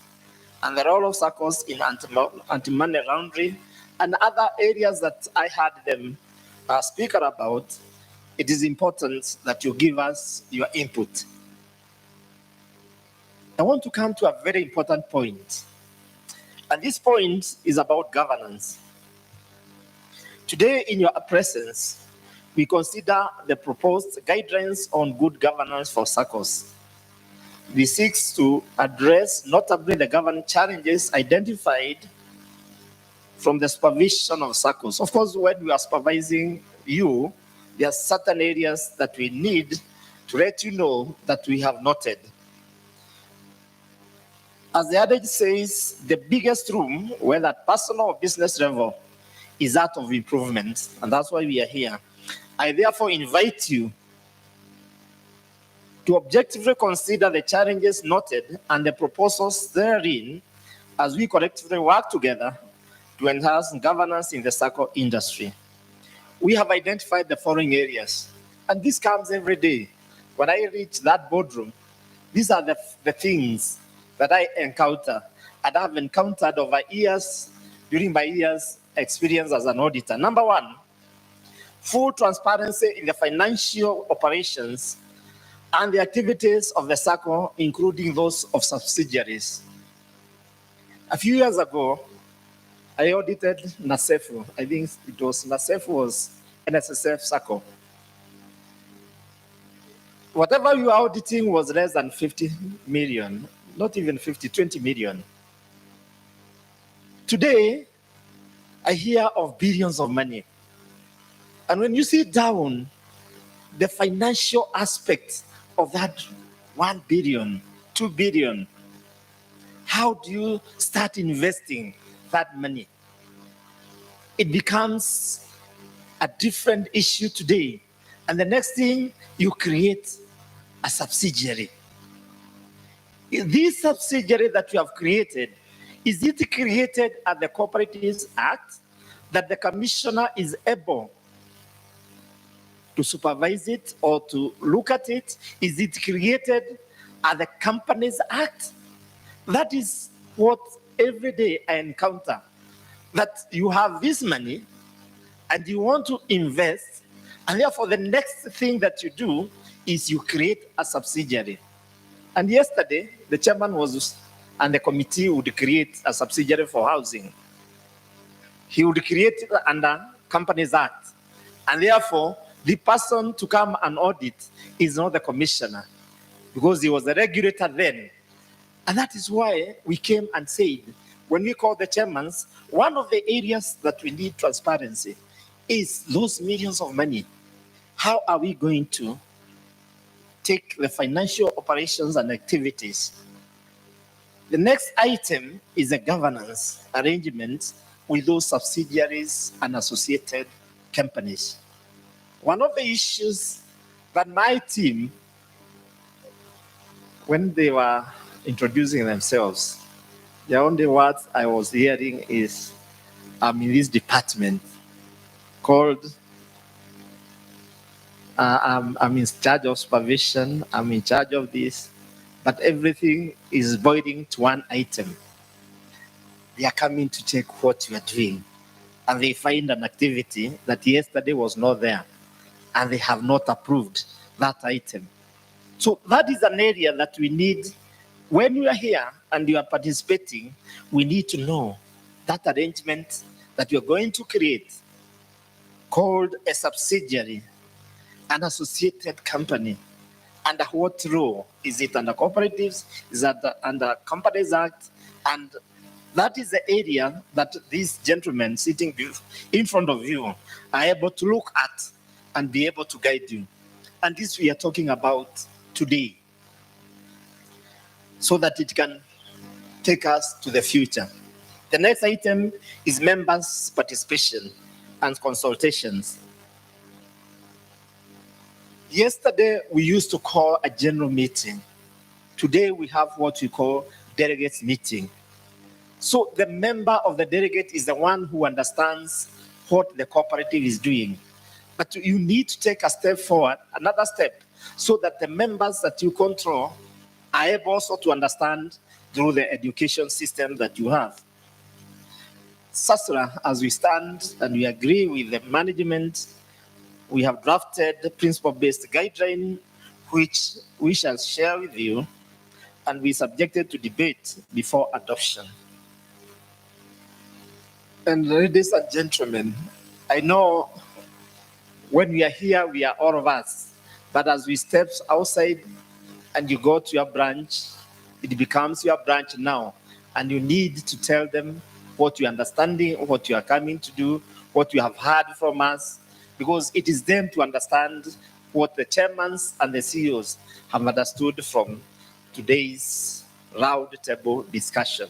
and the role of Saccos in anti-money laundering, and other areas that I had them speak about, it is important that you give us your input. I want to come to a very important point. And this point is about governance. Today, in your presence, we consider the proposed guidelines on good governance for Saccos. This seeks to address notably the governance challenges identified from the supervision of Saccos. Of course, when we are supervising you, there are certain areas that we need to let you know that we have noted. As the adage says, the biggest room, whether at personal or business level, is that of improvement. And that's why we are here. I therefore invite you to objectively consider the challenges noted and the proposals therein as we collectively work together to enhance governance in the Sacco industry. We have identified the following areas, and this comes every day. When I reach that boardroom, these are the things that I encounter and have encountered over years, during my years experience as an auditor. Number one, full transparency in the financial operations and the activities of the Sacco, including those of subsidiaries. A few years ago, I audited NASEFU. I think it was NASEFU was NSSF Sacco. Whatever you are auditing was less than 50 million, not even 50, 20 million. Today, I hear of billions of money. And when you sit down, the financial aspect of that 1 billion, 2 billion, how do you start investing that money? It becomes a different issue today. And the next thing, you create a subsidiary. This subsidiary that you have created, is it created at the Cooperatives Act that the commissioner is able to supervise it or to look at it? Is it created at the Companies Act? That is what every day I encounter. That you have this money and you want to invest, and therefore the next thing that you do is you create a subsidiary. And yesterday, the chairman was, and the committee would create a subsidiary for housing. He would create it under Companies Act. And therefore, the person to come and audit is not the commissioner, because he was the regulator then. And that is why we came and said, when we call the chairmen, one of the areas that we need transparency is those millions of money. How are we going to take the financial operations and activities? The next item is a governance arrangement with those subsidiaries and associated companies. One of the issues that my team, when they were introducing themselves, the only words I was hearing is, I'm in this department called, I'm in charge of supervision, I'm in charge of this, but everything is boiling to one item. They are coming to check what you are doing, and they find an activity that yesterday was not there, and they have not approved that item. So that is an area that we need. When you are here and you are participating, we need to know that arrangement that you're going to create called a subsidiary, an associated company. Under what role? Is it under cooperatives? Is that under Companies Act? And that is the area that these gentlemen sitting in front of you are able to look at and be able to guide you. And this we are talking about today, so that it can take us to the future. The next item is members' participation and consultations. Yesterday, we used to call a general meeting. Today, we have what we call delegates meeting. So the member of the delegate is the one who understands what the cooperative is doing. But you need to take a step forward, another step, so that the members that you control are able also to understand through the education system that you have. SASRA, as we stand and we agree with the management, we have drafted the principle-based guideline, which we shall share with you, and we subjected to debate before adoption. And ladies and gentlemen, I know when we are here, we are all of us, but as we step outside and you go to your branch, it becomes your branch now, and you need to tell them what you're understanding, what you are coming to do, what you have heard from us, because it is them to understand what the chairmen and the CEOs have understood from today's round table discussion.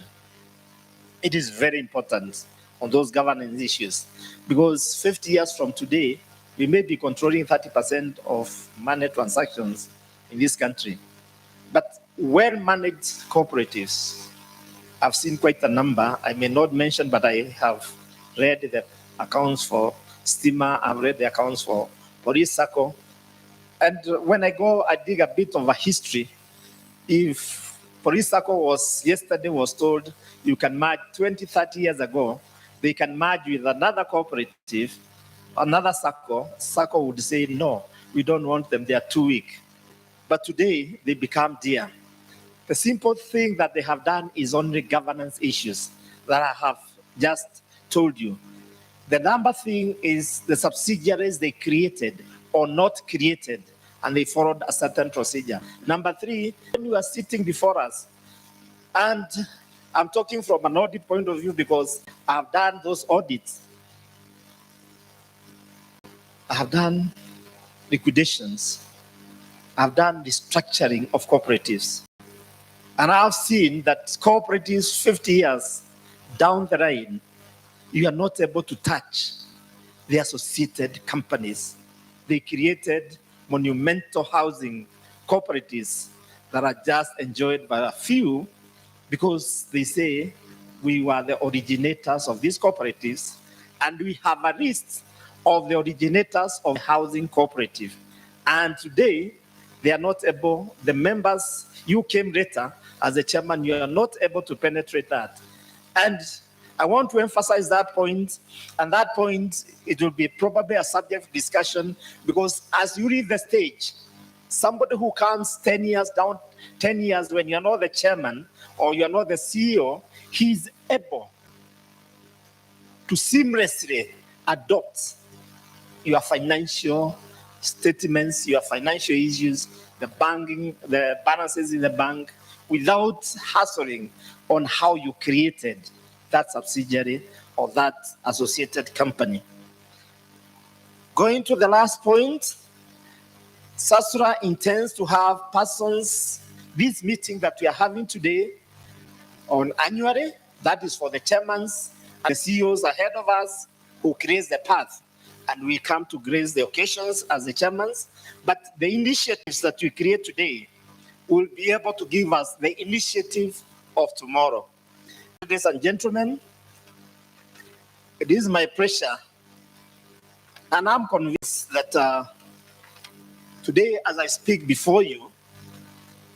It is very important on those governance issues because 50 years from today, we may be controlling 30% of money transactions in this country. But well-managed cooperatives, I've seen quite a number. I may not mention, but I have read the accounts for Stima, I've read the accounts for Police Sacco. And when I go, I dig a bit of a history. If Police Sacco yesterday was told you can merge 20, 30 years ago, they can merge with another cooperative, another Sacco would say, no, we don't want them, they are too weak. But today, they become dear. The simple thing that they have done is only governance issues that I have just told you. The number thing is the subsidiaries they created or not created, and they followed a certain procedure. Number three, when you are sitting before us, and I'm talking from an audit point of view because I've done those audits. I have done liquidations. I've done restructuring of cooperatives. And I've seen that cooperatives 50 years down the line, you are not able to touch the associated companies. They created monumental housing cooperatives that are just enjoyed by a few because they say we were the originators of these cooperatives and we have a list of the originators of housing cooperative. And today, they are not able, the members, you came later as a chairman, you are not able to penetrate that. And I want to emphasize that point, and that point, it will be probably a subject of discussion because as you leave the stage, somebody who comes 10 years down, 10 years when you're not the chairman or you're not the CEO, he's able to seamlessly adopt your financial statements, your financial issues, the banking, the balances in the bank, without hassling on how you created that subsidiary or that associated company. Going to the last point, SASRA intends to have persons, this meeting that we are having today on annually, that is for the chairmen and the CEOs ahead of us who create the path. And we come to grace the occasions as the chairmen. But the initiatives that we create today will be able to give us the initiative of tomorrow. Ladies and gentlemen, it is my pleasure, and I'm convinced that today, as I speak before you,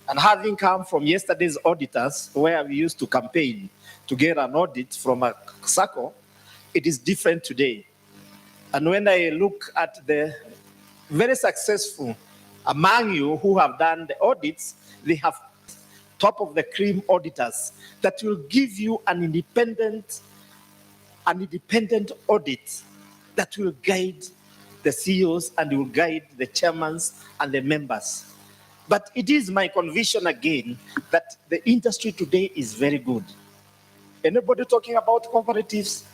and having come from yesterday's auditors, where we used to campaign to get an audit from a Sacco, it is different today. And when I look at the very successful among you who have done the audits, they have top of the cream auditors that will give you an independent audit that will guide the CEOs and will guide the chairmen and the members. But it is my conviction again that the industry today is very good. Anybody talking about cooperatives?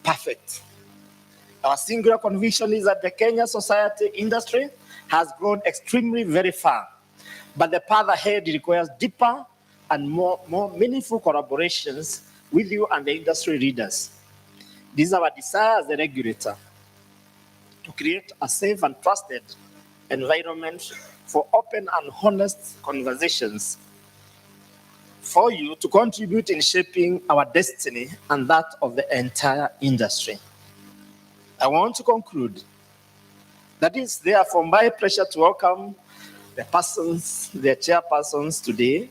Perfect. Our singular conviction is that the Kenya society industry has grown extremely very far. But the path ahead requires deeper and more meaningful collaborations with you and the industry leaders. This is our desire as the regulator to create a safe and trusted environment for open and honest conversations for you to contribute in shaping our destiny and that of the entire industry. I want to conclude that it's therefore my pleasure to welcome the chairpersons today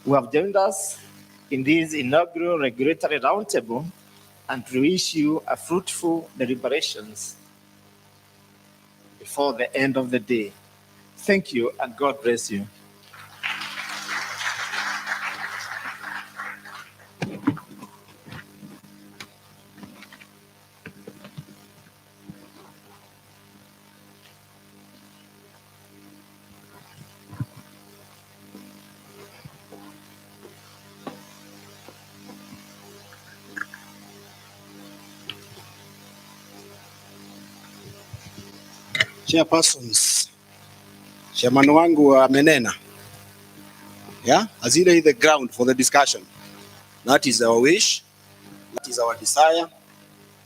who have joined us in this inaugural regulatory roundtable and to wish you a fruitful deliberations before the end of the day. Thank you and God bless you. Chairpersons, chairman wangu amenena. Yeah, as you lay the ground for the discussion. That is our wish. That is our desire.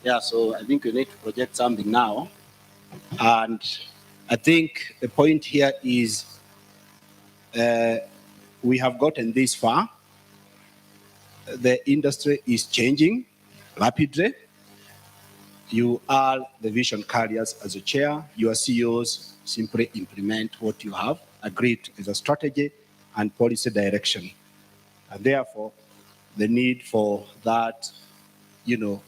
Yeah, so I think we need to project something now. And I think the point here is we have gotten this far. The industry is changing rapidly. You are the vision carriers as a chair. Your CEOs simply implement what you have agreed as a strategy and policy direction. And therefore, the need for that,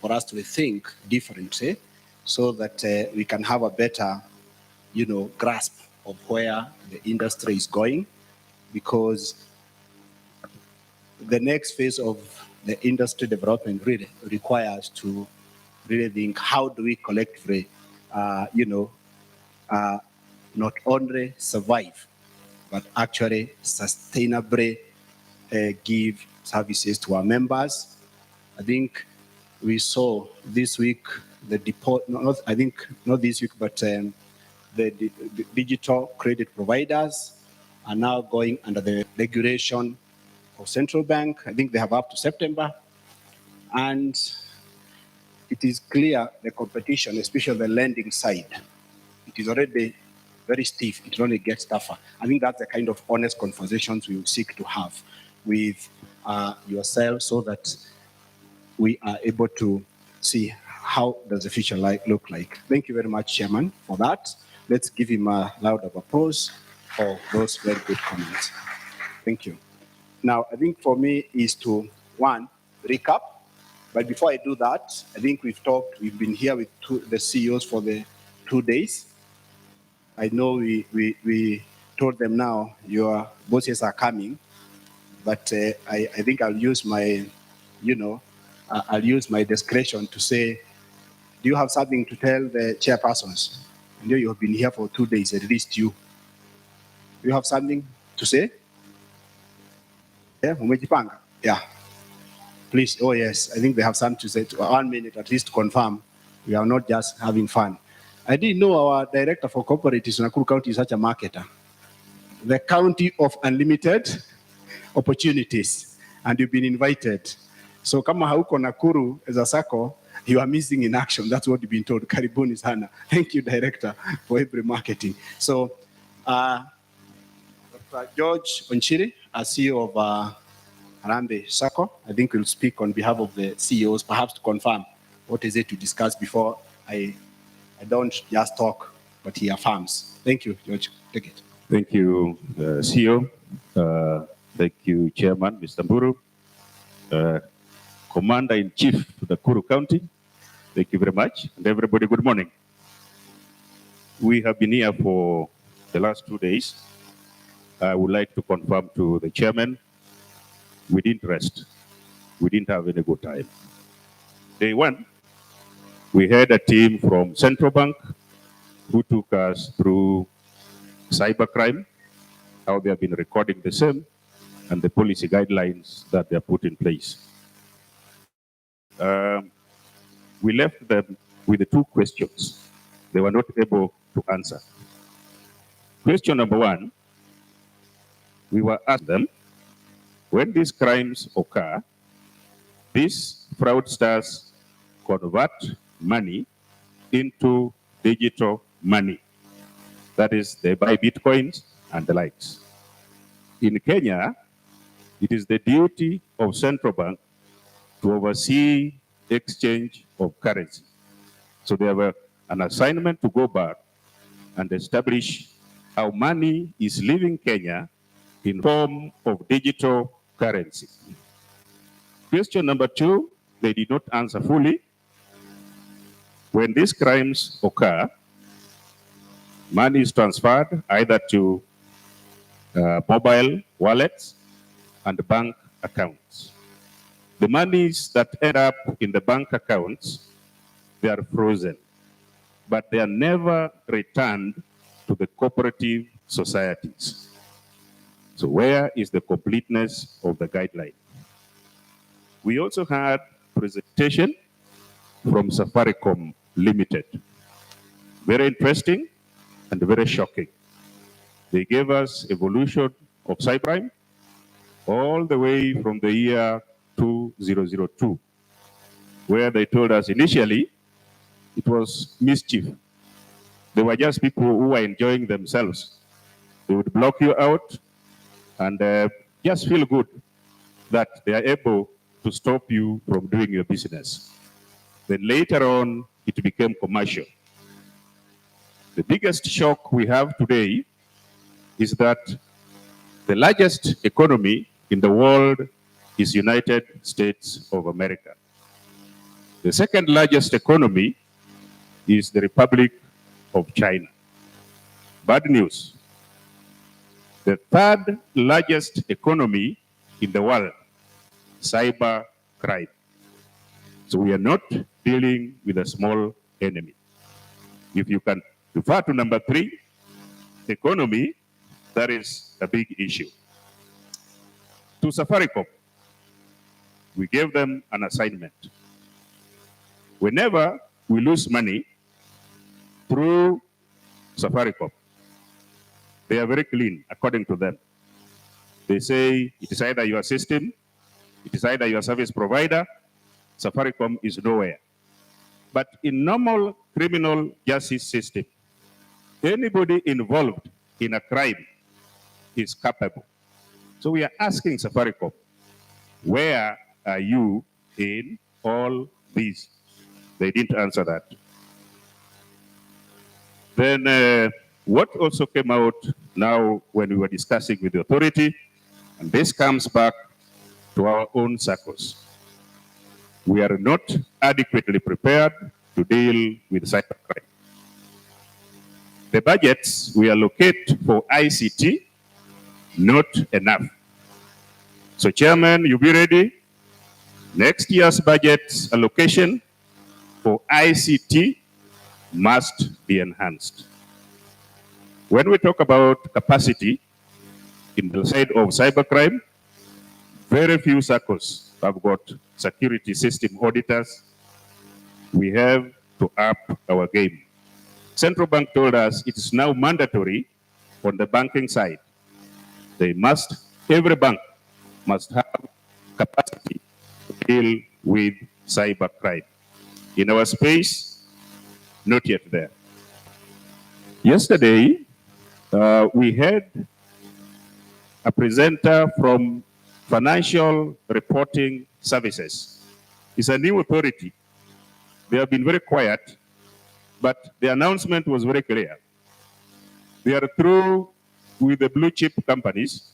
for us to think differently so that we can have a better, grasp of where the industry is going, because the next phase of the industry development really requires to really think, how do we collectively, not only survive, but actually sustainably give services to our members. I think we saw this week not this week, but the digital credit providers are now going under the regulation of central bank. I think they have up to September. And it is clear the competition, especially the lending side, it is already very stiff. It only gets tougher. I think that's the kind of honest conversations we will seek to have with yourself so that we are able to see how does the future look like. Thank you very much, Chairman, for that. Let's give him a round of applause for those very good comments. Thank you. Now, I think for me is to, one, recap. But before I do that, I think we've been here with the CEOs for the 2 days. I know we told them now your bosses are coming, but I think I'll use my, I'll use my discretion to say, do you have something to tell the chairpersons? I know you have been here for 2 days, at least you. Do you have something to say? Yeah, umejipanga? Yeah. Please, oh yes, I think they have something to say. 1 minute at least to confirm. We are not just having fun. I didn't know our director for cooperatives in Nakuru County is such a marketer. The county of unlimited opportunities, and you've been invited. So kama hauko Nakuru as a Sacco, you are missing in action. That's what you've been told. Karibuni sana. Thank you, director, for every marketing. So, Dr. George Onchiri, CEO of Harambee Sacco, I think will speak on behalf of the CEOs, perhaps to confirm what is it to discuss before I don't just talk, but he affirms. Thank you, George. Take it. Thank you, CEO. Thank you, Chairman, Mr. Mburu. Commander-in-Chief to the Nakuru County, thank you very much. And everybody, good morning. We have been here for the last 2 days. I would like to confirm to the Chairman, we didn't rest. We didn't have any good time. Day one, we had a team from Central Bank who took us through cybercrime, how they have been recording the same, and the policy guidelines that they have put in place. We left them with the 2 questions they were not able to answer. Question number 1, we were asked them, when these crimes occur, these fraudsters convert money into digital money. That is, they buy bitcoins and the likes. In Kenya, it is the duty of central bank to oversee exchange of currency. So they have an assignment to go back and establish how money is leaving Kenya in form of digital currency. Question number 2, they did not answer fully. When these crimes occur, money is transferred either to mobile wallets and bank accounts. The monies that end up in the bank accounts, they are frozen, but they are never returned to the cooperative societies. So where is the completeness of the guideline? We also had presentation from Safaricom Limited. Very interesting and very shocking. They gave us evolution of cybercrime, all the way from the year 2002, where they told us initially it was mischief. They were just people who were enjoying themselves. They would block you out and just feel good that they are able to stop you from doing your business. Then later on, it became commercial. The biggest shock we have today is that the largest economy in the world is United States of America. The second largest economy is the Republic of China. Bad news. The third largest economy in the world, cyber crime. So we are not dealing with a small enemy. If you can refer to number 3, economy, that is a big issue. To Safaricom, we gave them an assignment. Whenever we lose money through Safaricom, they are very clean, according to them. They say it is either your system, it is either your service provider, Safaricom is nowhere. But in normal criminal justice system, anybody involved in a crime is culpable. So we are asking Safaricom, where are you in all these? They didn't answer that. Then what also came out now when we were discussing with the authority, and this comes back to our own Saccos. We are not adequately prepared to deal with cybercrime. The budgets we allocate for ICT, not enough. So Chairman, you be ready. Next year's budget allocation for ICT must be enhanced. When we talk about capacity in the side of cybercrime, very few Saccos have got security system auditors. We have to up our game. Central Bank told us it is now mandatory on the banking side. Every bank must have capacity to deal with cybercrime. In our space, not yet there. Yesterday, we had a presenter from Financial Reporting Services. It's a new authority. They have been very quiet, but the announcement was very clear. They are through with the blue chip companies.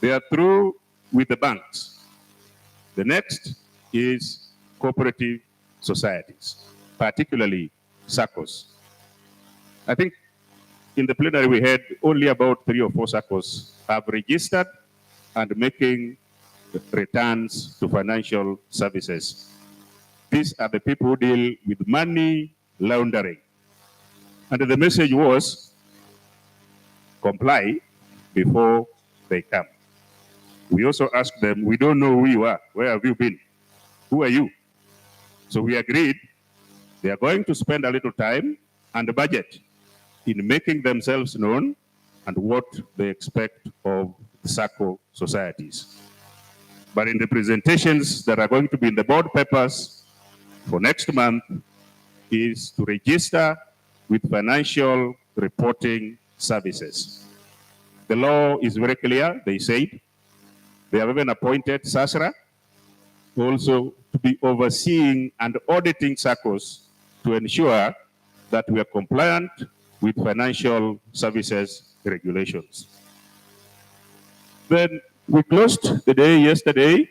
They are through with the banks. The next is cooperative societies, particularly Saccos. I think in the plenary we had only about 3 or 4 Saccos have registered and making returns to financial services. These are the people who deal with money laundering. And the message was, comply before they come. We also asked them, we don't know who you are. Where have you been? Who are you? So we agreed they are going to spend a little time and budget in making themselves known and what they expect of the Sacco societies. But in the presentations that are going to be in the board papers for next month is to register with financial reporting services. The law is very clear, they said. They have even appointed SASRA also to be overseeing and auditing Saccos to ensure that we are compliant with financial services regulations. Then we closed the day yesterday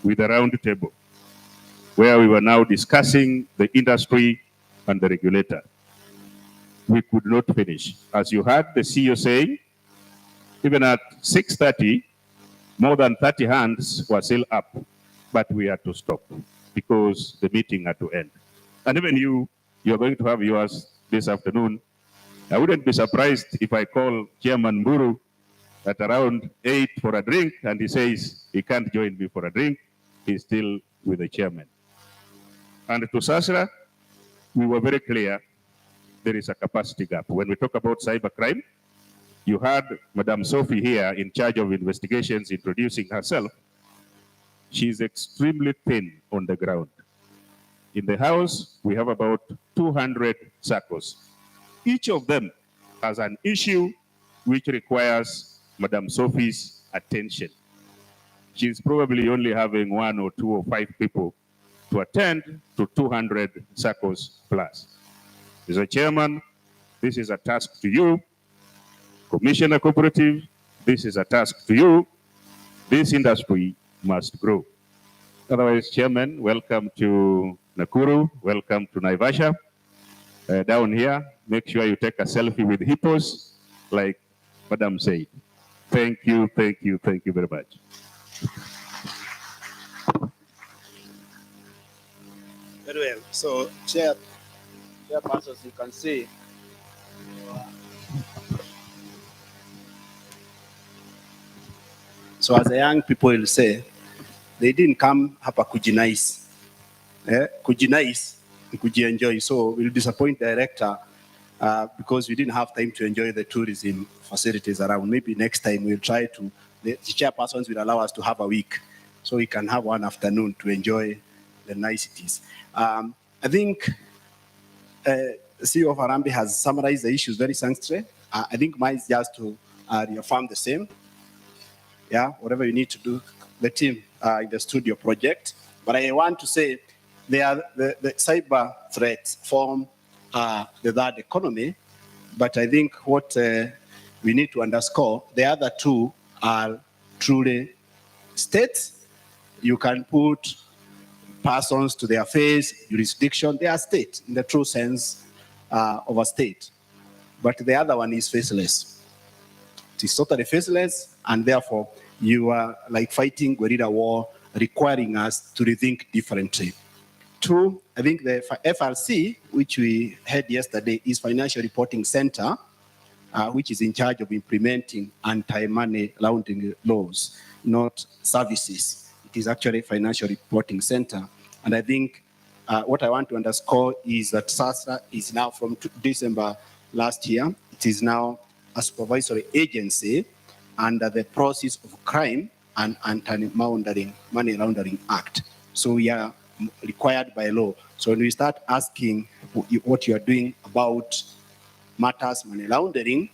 with a round table where we were now discussing the industry and the regulator. We could not finish. As you heard the CEO saying, even at 6:30, more than 30 hands were still up, but we had to stop because the meeting had to end. And even you're going to have yours this afternoon. I wouldn't be surprised if I call Chairman Mburu at around 8 for a drink and he says he can't join me for a drink. He's still with the chairman. And to SASRA, we were very clear there is a capacity gap. When we talk about cybercrime, You had Madam Sophie here in charge of investigations introducing herself. She is extremely thin on the ground. In the house, we have about 200 Saccos. Each of them has an issue which requires Madam Sophie's attention. She's probably only having 1 or 2 or 5 people to attend to 200 Saccos plus. Mr. Chairman, this is a task to you. Commissioner Cooperative, this is a task to you. This industry must grow. Otherwise, Chairman, welcome to Nakuru, welcome to Naivasha. Down here, make sure you take a selfie with hippos, like Madam said. Thank you, thank you, thank you very much. Very well. So, chairpersons, you can see. So, as the young people will say, they didn't come hapa kujinais. Kujinais, kujienjoy. So, we'll disappoint the director because we didn't have time to enjoy the tourism facilities around. Maybe next time we'll try to, the chairpersons will allow us to have a week so we can have one afternoon to enjoy the niceties. I think CEO of Harambee has summarized the issues very succinctly. I think mine is just to reaffirm the same. Yeah, whatever you need to do, the team in the studio project. But I want to say the cyber threats form the third economy. But I think what we need to underscore, the other two are truly states. You can put persons to their face, jurisdiction, they are state in the true sense of a state. But the other one is faceless. It is totally faceless, and therefore you are like fighting guerrilla war, requiring us to rethink differently. Two, I think the FRC, which we had yesterday, is Financial Reporting Center, which is in charge of implementing anti-money laundering laws, not services. It is actually Financial Reporting Center. And I think what I want to underscore is that SASRA is now from December last year, it is now a supervisory agency under the Process of Crime and Anti-Money Laundering Act. So we are required by law. So when we start asking what you are doing about matters money laundering,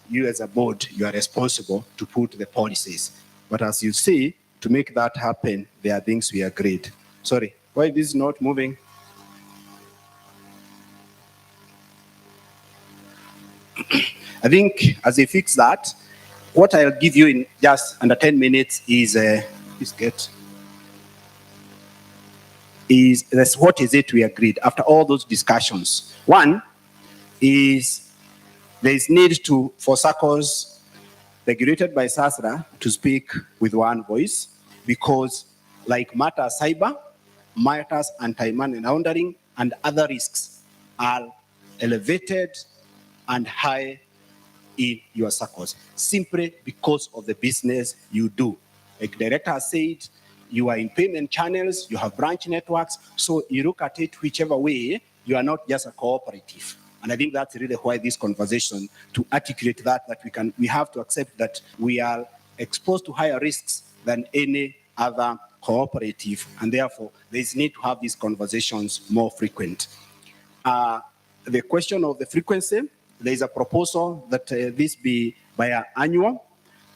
you as a board, you are responsible to put the policies. But as you see, to make that happen, there are things we agreed. Sorry, why this is not moving? I think as they fix that, what I'll give you in just under 10 minutes is what is it we agreed after all those discussions. One is there is need for Saccos regulated by SASRA to speak with one voice, because like matters cyber, matters anti-money laundering, and other risks are elevated and high in your Saccos, simply because of the business you do. Like the director has said, you are in payment channels, you have branch networks, so you look at it whichever way, you are not just a cooperative. And I think that's really why this conversation, to articulate that we have to accept that we are exposed to higher risks than any other cooperative, and therefore there is need to have these conversations more frequent. The question of the frequency, there is a proposal that this be biannual,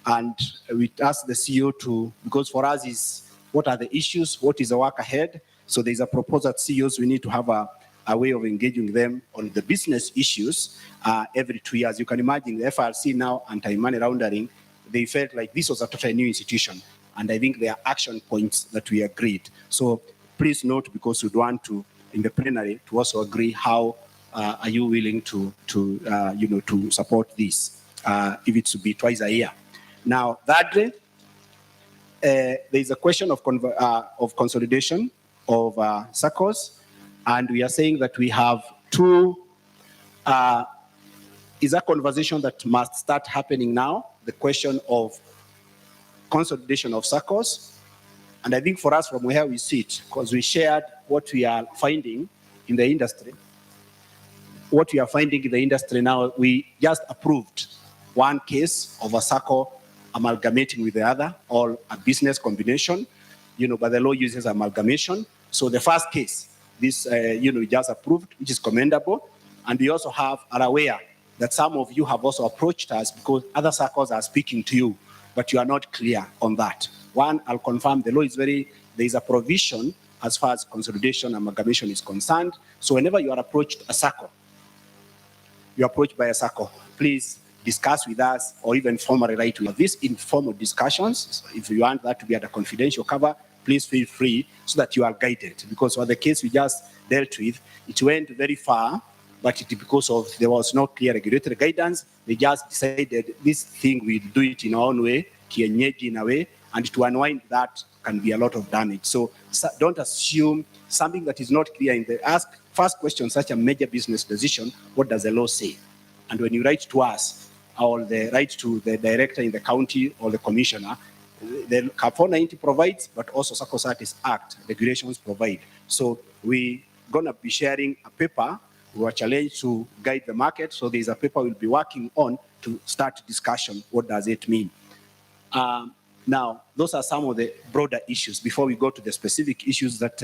and we ask the CEO to, because for us is what are the issues, what is the work ahead. So there's a proposal that CEOs, we need to have a way of engaging them on the business issues every 2 years. You can imagine the FRC now, anti-money laundering, they felt like this was a totally new institution. And I think there are action points that we agreed. So please note, because we'd want to, in the plenary, to also agree how are you willing to support this, if it should be twice a year. Now, thirdly, there is a question of consolidation of Saccos, and we are saying that we have two, is a conversation that must start happening now, the question of consolidation of Saccos. And I think for us, from where we sit, because we shared what we are finding in the industry, what we are finding in the industry now, we just approved one case of a Sacco amalgamating with the other, or a business combination, but the law uses amalgamation. So the first case, this, just approved, which is commendable. And we also are aware that some of you have also approached us because other Saccos are speaking to you, but you are not clear on that. One, I'll confirm the law is there is a provision as far as consolidation and amalgamation is concerned. So whenever you are approached a Sacco, you're approached by a Sacco, please discuss with us or even formally write to us. These informal discussions, if you want that to be at a confidential cover, please feel free so that you are guided. Because for the case we just dealt with, it went very far, but because of there was no clear regulatory guidance, they just decided this thing, we'll do it in our own way, kienyeji in a way, and to unwind that can be a lot of damage. So don't assume something that is not clear in the first question, such a major business decision, what does the law say? And when you write to us, or the write to the director in the county or the commissioner, the CAP 490 provides, but also Saccos Act regulations provide. So we're gonna be sharing a paper. We are challenged to guide the market. So there's a paper we'll be working on to start discussion. What does it mean? Now, those are some of the broader issues before we go to the specific issues that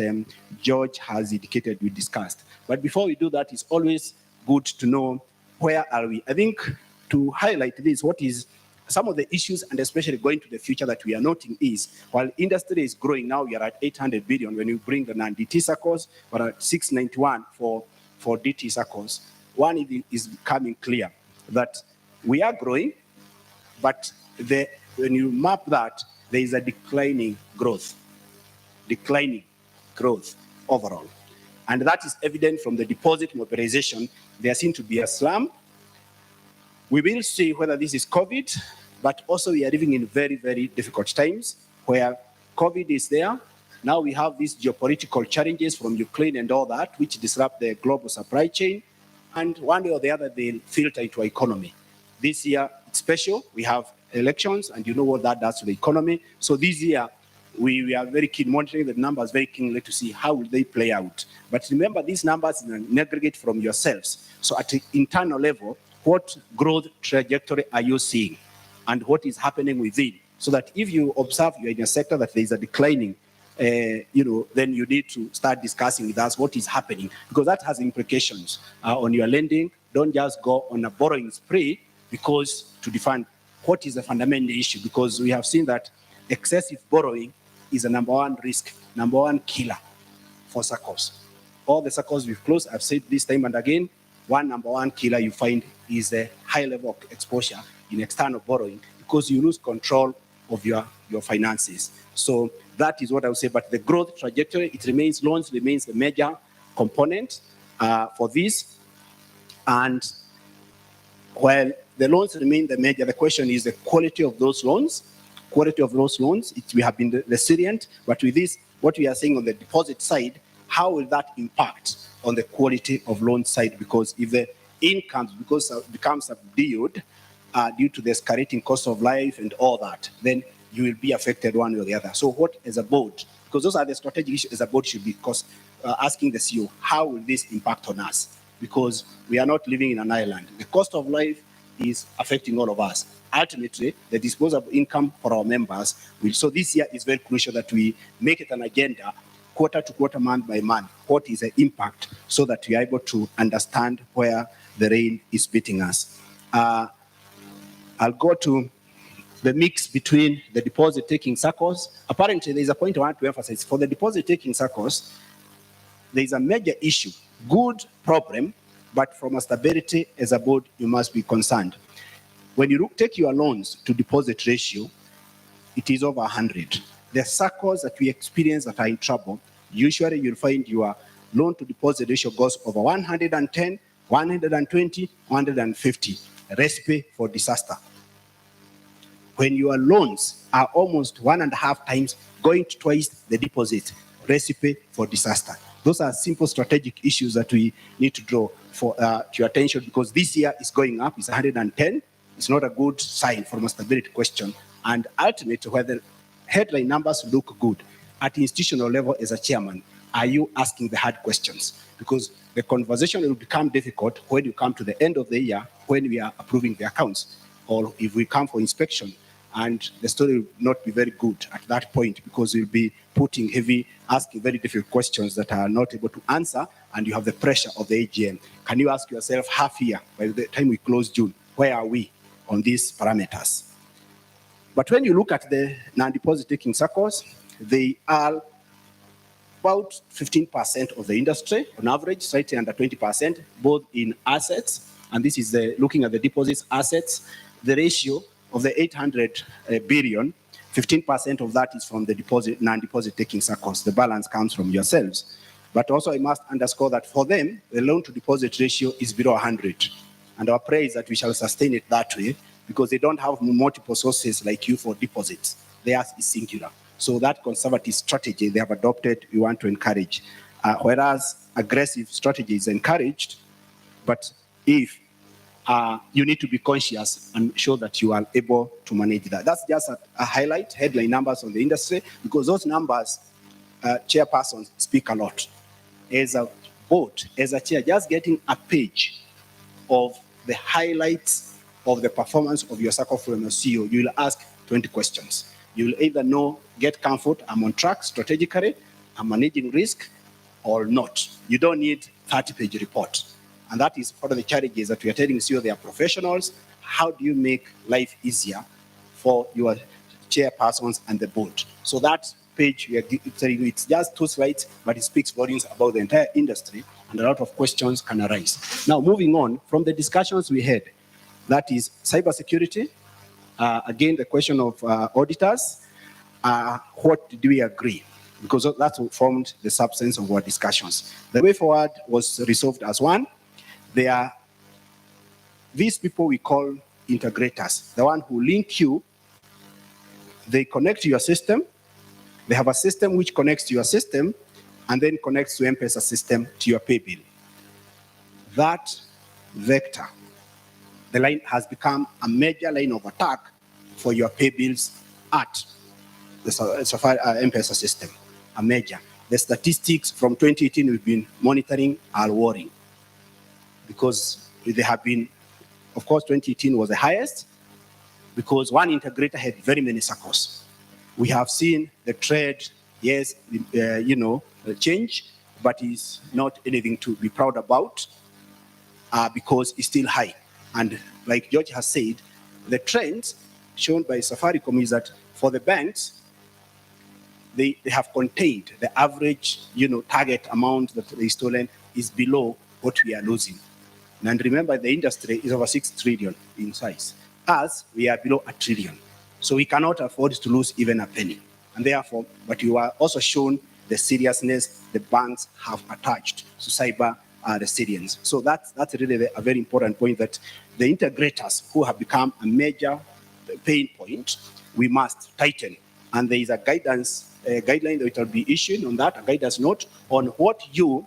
George has indicated we discussed. But before we do that, it's always good to know where are we. I think to highlight this, what is some of the issues, and especially going to the future that we are noting is, while industry is growing now, we are at 800 billion. When you bring the non-DT Saccos, we're at 691 for DT Saccos. One is becoming clear that we are growing, but when you map that, there is a declining growth overall. And that is evident from the deposit mobilization. There seems to be a slump. We will see whether this is COVID, but also we are living in very, very difficult times where COVID is there. Now we have these geopolitical challenges from Ukraine and all that, which disrupt the global supply chain. And one way or the other, they'll filter into our economy. This year, it's special. We have elections, and you know what that does to the economy. So this year, we are very keen monitoring the numbers very keenly to see how will they play out. But remember, these numbers in an aggregate from yourselves. So at the internal level, what growth trajectory are you seeing? And what is happening within? So that if you observe you're in a sector that there is a declining, then you need to start discussing with us what is happening, because that has implications on your lending. Don't just go on a borrowing spree because to define what is the fundamental issue, because we have seen that excessive borrowing is a number one risk, number one killer for Saccos. All the Saccos we've closed, I've said this time and again, number one killer you find is a high level of exposure in external borrowing, because you lose control of your finances. So that is what I would say. But the growth trajectory, it remains, loans remains the major component for this. And while the loans remain the major, the question is the quality of those loans. Quality of those loans, we have been resilient, but with this, what we are saying on the deposit side, how will that impact on the quality of loan side? Because if the income becomes subdued due to the escalating cost of life and all that, then you will be affected one way or the other. So what as a board, because those are the strategic issues as a board should be asking the CEO, how will this impact on us? Because we are not living in an island. The cost of life is affecting all of us. Ultimately, the disposable income for our members will. So this year is very crucial that we make it an agenda, quarter to quarter, month by month. What is the impact, so that we are able to understand where the rain is beating us. I'll go to the mix between the deposit-taking Saccos. Apparently, there is a point I want to emphasize. For the deposit-taking Saccos, there is a major issue, good problem, but from a stability as a board, you must be concerned. When you take your loans to deposit ratio, it is over 100. The Saccos that we experience that are in trouble, usually you'll find your loan to deposit ratio goes over 110, 120, 150. Recipe for disaster. When your loans are almost 1.5 times, going to twice the deposit, recipe for disaster. Those are simple strategic issues that we need to draw to your attention, because this year is going up, it's 110. It's not a good sign from a stability question. And ultimately, where the headline numbers look good, at institutional level as a chairman, are you asking the hard questions? Because the conversation will become difficult when you come to the end of the year, when we are approving the accounts or if we come for inspection, and the story will not be very good at that point because we'll be asking very difficult questions that are not able to answer, and you have the pressure of the AGM. Can you ask yourself half year, by the time we close June, where are we on these parameters? But when you look at the non-deposit taking Saccos, they are about 15% of the industry on average, slightly under 20%, both in assets, and this is looking at the deposits assets. The ratio of the 800 billion, 15% of that is from the non-deposit taking Saccos. The balance comes from yourselves. But also I must underscore that for them, the loan to deposit ratio is below 100. And our prayer is that we shall sustain it that way because they don't have multiple sources like you for deposits. Theirs is singular. So that conservative strategy they have adopted, we want to encourage. Whereas aggressive strategy is encouraged, but if you need to be conscious and show that you are able to manage that. That's just a highlight, headline numbers on the industry, because those numbers, chairpersons speak a lot. As a board, as a chair, just getting a page of the highlights of the performance of your Sacco from your CEO, you will ask 20 questions. You will either know, get comfort, I'm on track strategically, I'm managing risk, or not. You don't need 30-page report. And that is part of the challenges that we are telling you, they are professionals. How do you make life easier for your chairpersons and the board? So that page, we are telling you, it's just 2 slides, but it speaks volumes about the entire industry, and a lot of questions can arise. Now, moving on from the discussions we had, that is cybersecurity. Again, the question of auditors, what did we agree? Because that's what formed the substance of our discussions. The way forward was resolved as one. They are these people we call integrators, the one who link you. They connect to your system. They have a system which connects to your system and then connects to M-Pesa system to your pay bill. That vector, the line has become a major line of attack for your pay bills at the M-Pesa system, a major. The statistics from 2018 we've been monitoring are worrying because they have been, of course, 2018 was the highest because one integrator had very many Saccos. We have seen the trade, yes, change, but it's not anything to be proud about because it's still high. And like George has said, the trends shown by Safaricom is that for the banks, they have contained the average, target amount that they stolen is below what we are losing. And remember, the industry is over 6 trillion in size. Us, we are below 1 trillion. So we cannot afford to lose even a penny. And therefore, but you are also shown the seriousness the banks have attached to cyber resilience. So that's really a very important point that the integrators who have become a major pain point, we must tighten. And there is a guideline that will be issued on that, a guidance note on what you,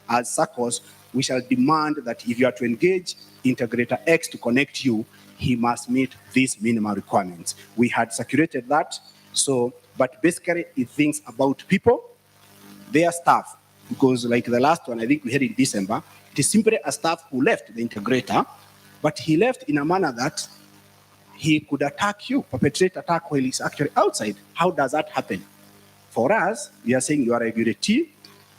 as Saccos, we shall demand that if you are to engage integrator X to connect you, he must meet these minimum requirements. We had circulated that. So, but basically it thinks about people, their staff, because like the last one, I think we had in December, it is simply a staff who left the integrator, but he left in a manner that he could attack you, perpetrate attack while he's actually outside. How does that happen? For us, we are saying you are a regulatory,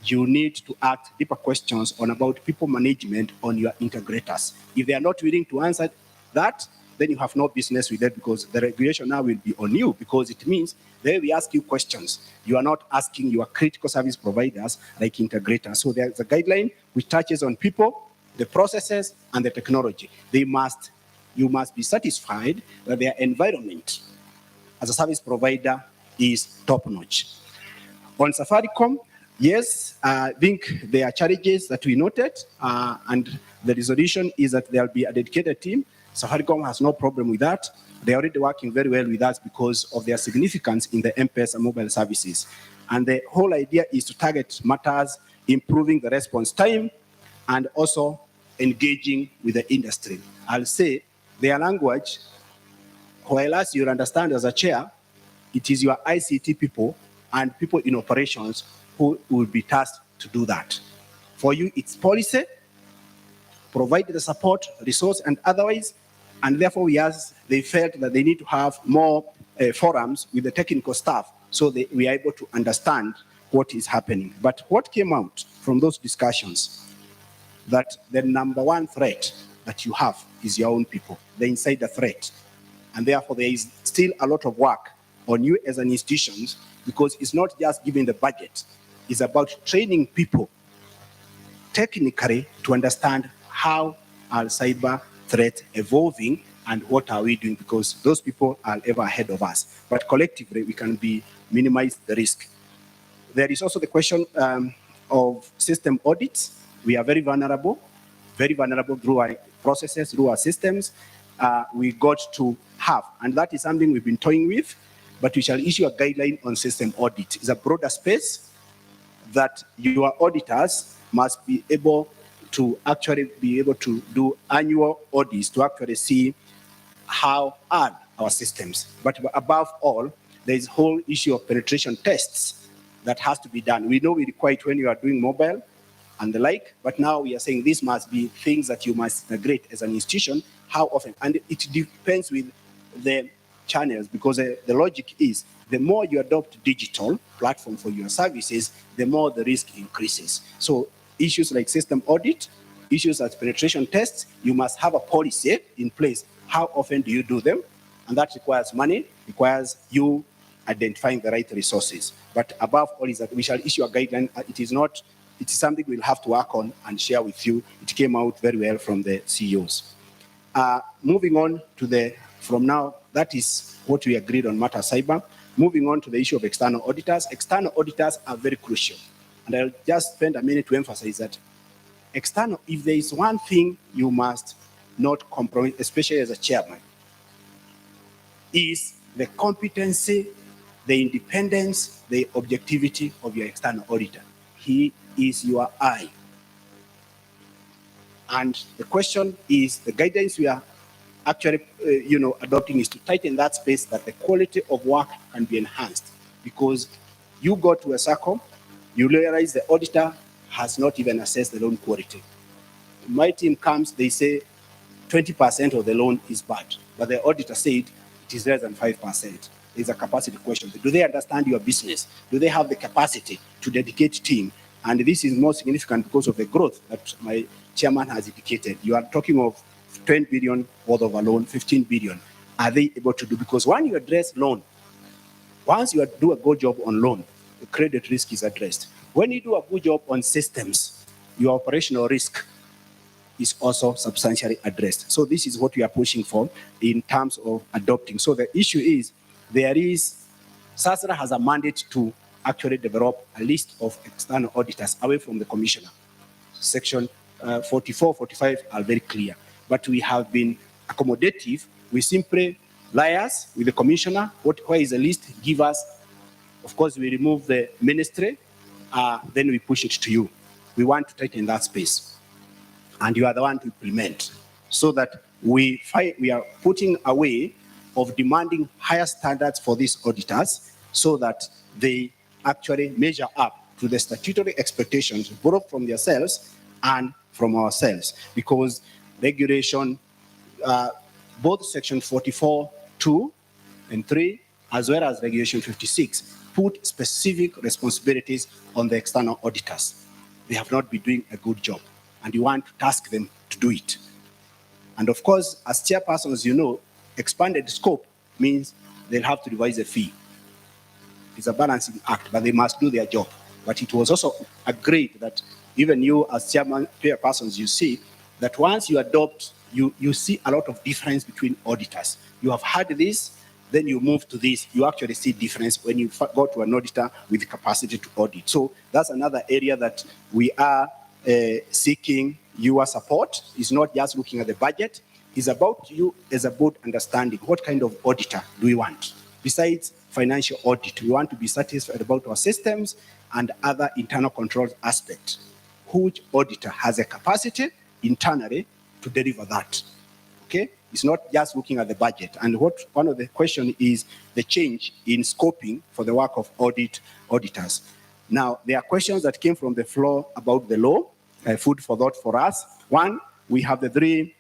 you need to ask deeper questions on about people management on your integrators. If they are not willing to answer that, then you have no business with that because the regulation now will be on you because it means there we ask you questions. You are not asking your critical service providers like integrators. So there's a guideline which touches on people, the processes, and the technology. You must be satisfied that their environment as a service provider is top-notch. On Safaricom, yes, I think there are challenges that we noted, and the resolution is that there will be a dedicated team. Safaricom has no problem with that. They're already working very well with us because of their significance in the M-Pesa mobile services. And the whole idea is to target matters, improving the response time, and also engaging with the industry. I'll say their language, while as you'll understand as a chair, it is your ICT people and people in operations who will be tasked to do that. For you, it's policy, provide the support, resource, and otherwise, And therefore, they felt that they need to have more forums with the technical staff so that we are able to understand what is happening. But what came out from those discussions, that the number one threat that you have is your own people, the insider threat. And therefore, there is still a lot of work on you as an institution, because it's not just giving the budget, it's about training people technically to understand how are cyber threats evolving and what are we doing, because those people are ever ahead of us. But collectively, we can minimize the risk. There is also the question of system audits. We are very vulnerable through our processes, through our systems. We got to have, and that is something we've been toying with, but we shall issue a guideline on system audit. It's a broader space that your auditors must be able to do annual audits to actually see how are our systems. But above all, there is a whole issue of penetration tests that has to be done. We know we require it when you are doing mobile and the like, but now we are saying this must be things that you must integrate as an institution. How often? And it depends with the channels, because the logic is the more you adopt digital platform for your services, the more the risk increases. So issues like system audit, issues like penetration tests, you must have a policy in place. How often do you do them? And that requires money, requires you identifying the right resources. But above all is that we shall issue a guideline. It is something we'll have to work on and share with you. It came out very well from the CEOs. Moving on to from now, that is what we agreed on matter cyber. Moving on to the issue of external auditors. External auditors are very crucial. And I'll just spend a minute to emphasize that if there is one thing you must not compromise, especially as a chairman, is the competency, the independence, the objectivity of your external auditor. He is your eye. And the question is, the guidance we are actually adopting is to tighten that space, that the quality of work can be enhanced. Because you go to a Sacco, you realize the auditor has not even assessed the loan quality. My team comes, they say 20% of the loan is bad, but the auditor said it is less than 5%. There's a capacity question. Do they understand your business? Do they have the capacity to dedicate team? And this is more significant because of the growth that my chairman has indicated. You are talking of 10 billion worth of a loan, 15 billion. Are they able to do? Because when you address loan, once you do a good job on loan, the credit risk is addressed. When you do a good job on systems, your operational risk is also substantially addressed. So this is what we are pushing for in terms of adopting. So the issue is, SASRA has a mandate to actually develop a list of external auditors away from the commissioner. Section 44, 45 are very clear. But we have been accommodative. We simply liaise with the commissioner. Where is the list? Give us. Of course, we remove the ministry. Then we push it to you. We want to tighten that space. And you are the one to implement. So that we are putting a way of demanding higher standards for these auditors so that they actually measure up to the statutory expectations, both from themselves and from ourselves. Because regulation, both section 44, 2 and 3, as well as regulation 56, put specific responsibilities on the external auditors. They have not been doing a good job, and you want to task them to do it. And of course, as chairpersons, you know, expanded scope means they'll have to revise the fee. It's a balancing act, but they must do their job. But it was also agreed that even you as chairpersons, you see that once you adopt, you see a lot of difference between auditors. You have had this, then you move to this, you actually see difference when you go to an auditor with capacity to audit. So that's another area that we are seeking your support. It's not just looking at the budget, it's about you as a board understanding what kind of auditor do we want. Besides financial audit, we want to be satisfied about our systems and other internal controls aspects. Which auditor has a capacity internally to deliver that? Okay, it's not just looking at the budget. And one of the questions is the change in scoping for the work of auditors. Now, there are questions that came from the floor about the law, food for thought for us. One, we have the 3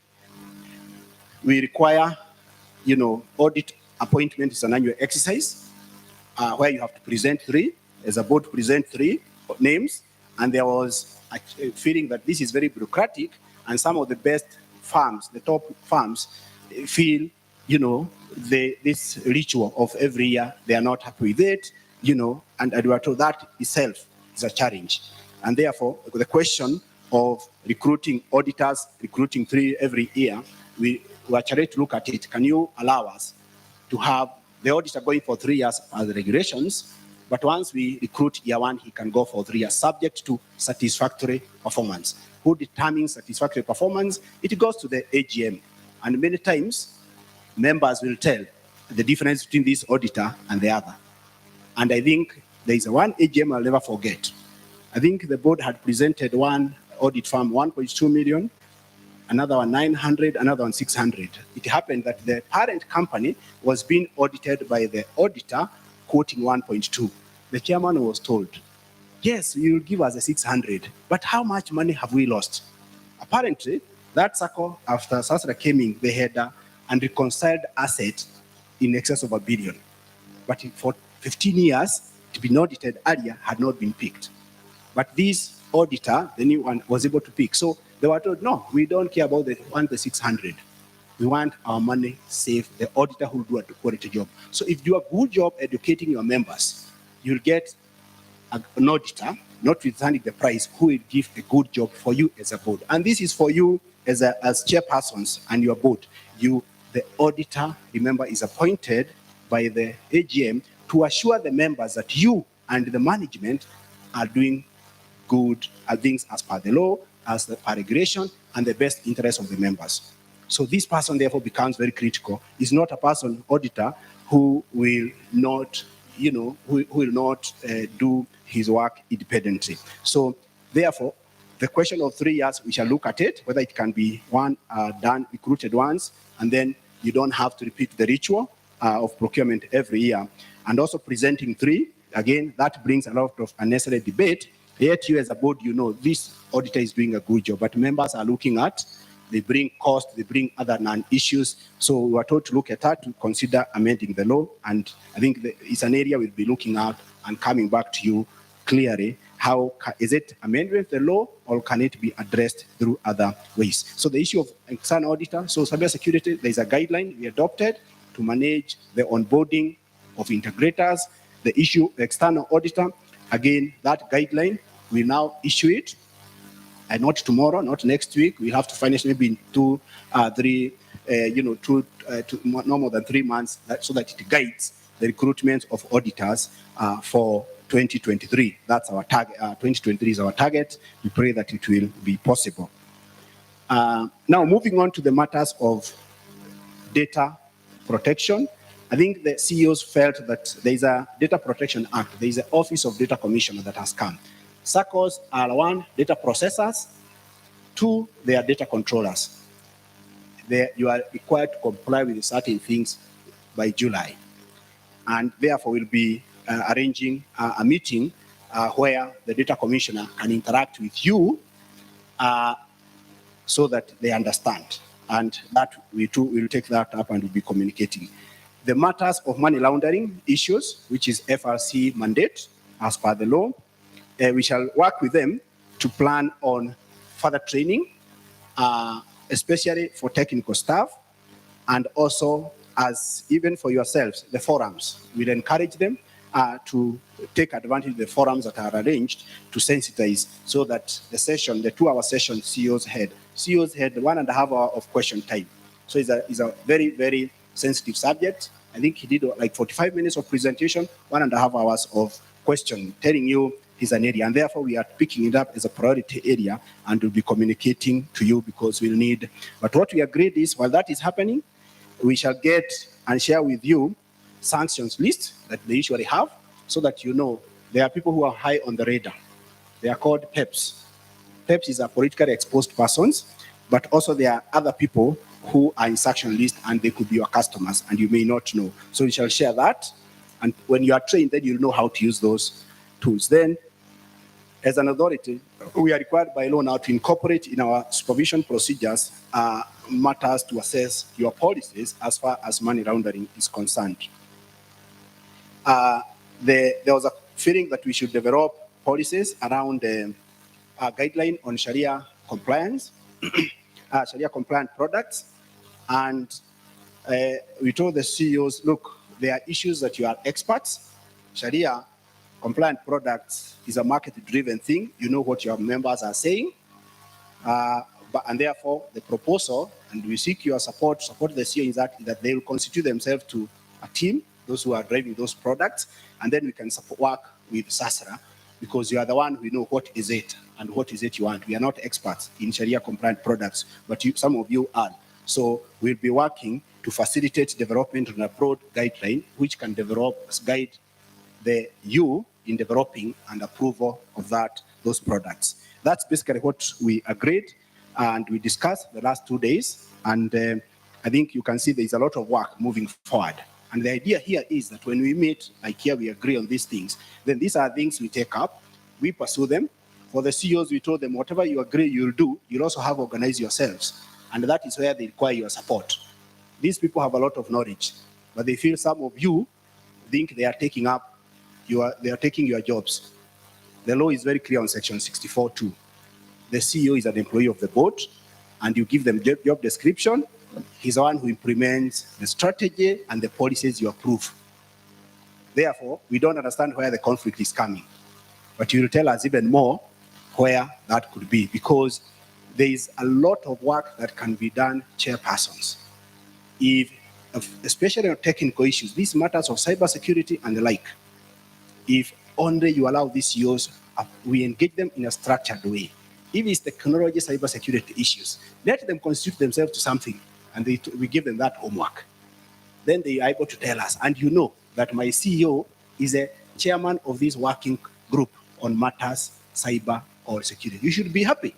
we require, audit appointment is an annual exercise where you have to present 3, as a board present 3 names, and there was a feeling that this is very bureaucratic, and some of the best firms, the top firms, feel, this ritual of every year, they are not happy with it, and we are told that itself is a challenge. And therefore, the question of recruiting auditors, recruiting 3 every year, we are trying to look at it. Can you allow us to have the auditor going for 3 years as the regulations, but once we recruit year 1, he can go for 3 years, subject to satisfactory performance. Who determines satisfactory performance? It goes to the AGM. And many times, members will tell the difference between this auditor and the other. And I think there is one AGM I'll never forget. I think the board had presented one audit firm, 1.2 million, another one 900, another one 600. It happened that the parent company was being audited by the auditor quoting 1.2. The chairman was told, yes, you will give us a 600, but how much money have we lost? Apparently, that Sacco, after Sasra came in, they had an unreconciled asset in excess of $1 billion. But for 15 years, to be audited earlier had not been picked. But this auditor, the new one, was able to pick. So they were told, no, we don't care about the 600. We want our money safe, the auditor who will do a quality job. So if you do a good job educating your members, you'll get an auditor, notwithstanding the price, who will give a good job for you as a board. And this is for you as chairpersons and your board. The auditor, remember, is appointed by the AGM to assure the members that you and the management are doing good things as per the law, as per regulation, and the best interest of the members. So this person therefore becomes very critical. Is not a person auditor who will not, who will not do his work independently. So therefore, the question of 3 years, we shall look at it, whether it can be done, recruited once, and then you don't have to repeat the ritual of procurement every year. And also presenting 3, again, that brings a lot of unnecessary debate. Yet you as a board, this auditor is doing a good job, but members are looking at, they bring cost, they bring other non-issues. So we are told to look at that, to consider amending the law. And I think it's an area we'll be looking at and coming back to you clearly. Is it amendment the law, or can it be addressed through other ways? So the issue of external auditor, so cybersecurity, there's a guideline we adopted to manage the onboarding of integrators. The issue, external auditor, again, that guideline, we now issue it. And not tomorrow, not next week. We have to finish maybe in 2, 3, no more than 3 months, so that it guides the recruitment of auditors for 2023. That's our target. 2023 is our target. We pray that it will be possible. Now, moving on to the matters of data protection. I think the CEOs felt that there is a Data Protection Act. There is an Office of Data Commissioner that has come. Saccos are 1, data processors. 2, they are data controllers. You are required to comply with certain things by July. And therefore, we'll be arranging a meeting where the data commissioner can interact with you so that they understand. And that we too will take that up and we'll be communicating. The matters of money laundering issues, which is FRC mandate as per the law, we shall work with them to plan on further training, especially for technical staff, and also as even for yourselves, the forums. We'll encourage them to take advantage of the forums that are arranged to sensitize, so that the session, the 2-hour session CEOs had 1.5 hours of question time. So it's a very, very sensitive subject. I think he did like 45 minutes of presentation, 1.5 hours of question, telling you is an area, and therefore we are picking it up as a priority area, and we'll be communicating to you because we'll need. But what we agreed is, while that is happening, we shall get and share with you sanctions list that they usually have, so that there are people who are high on the radar. They are called PEPs. PEPs is a politically exposed persons, but also there are other people who are in sanction list, and they could be your customers, and you may not know. So we shall share that, and when you are trained, then you'll know how to use those tools. Then, as an authority, we are required by law now to incorporate in our supervision procedures matters to assess your policies as far as money laundering is concerned. There was a feeling that we should develop policies around a guideline on Sharia compliance, Sharia compliant products, and we told the CEOs, look, there are issues that you are experts. Sharia compliant products is a market-driven thing. You know what your members are saying. And therefore, the proposal, and we seek your support the CEO, is that they will constitute themselves to a team, those who are driving those products, and then we can work with SASRA, because you are the one who know what is it and what is it you want. We are not experts in Sharia compliant products, but some of you are. So we'll be working to facilitate development on a broad guideline, which can guide you in developing and approval of those products. That's basically what we agreed and we discussed the last 2 days. And I think you can see there's a lot of work moving forward. And the idea here is that when we meet, like here, we agree on these things, then these are things we take up, we pursue them. For the CEOs, we told them, whatever you agree you'll do, you'll also have organized yourselves. And that is where they require your support. These people have a lot of knowledge, but they feel some of you think they are taking your jobs. The law is very clear on section 64.2. The CEO is an employee of the board, and you give them job description. He's the one who implements the strategy and the policies you approve. Therefore, we don't understand where the conflict is coming. But you will tell us even more where that could be, because there is a lot of work that can be done, chairpersons. Especially on technical issues, these matters of cybersecurity and the like, if only you allow these CEOs, we engage them in a structured way. If it's technology, cybersecurity issues, let them constitute themselves to something, and we give them that homework. Then they are able to tell us, and you know that my CEO is a chairman of this working group on matters, cyber or security. You should be happy,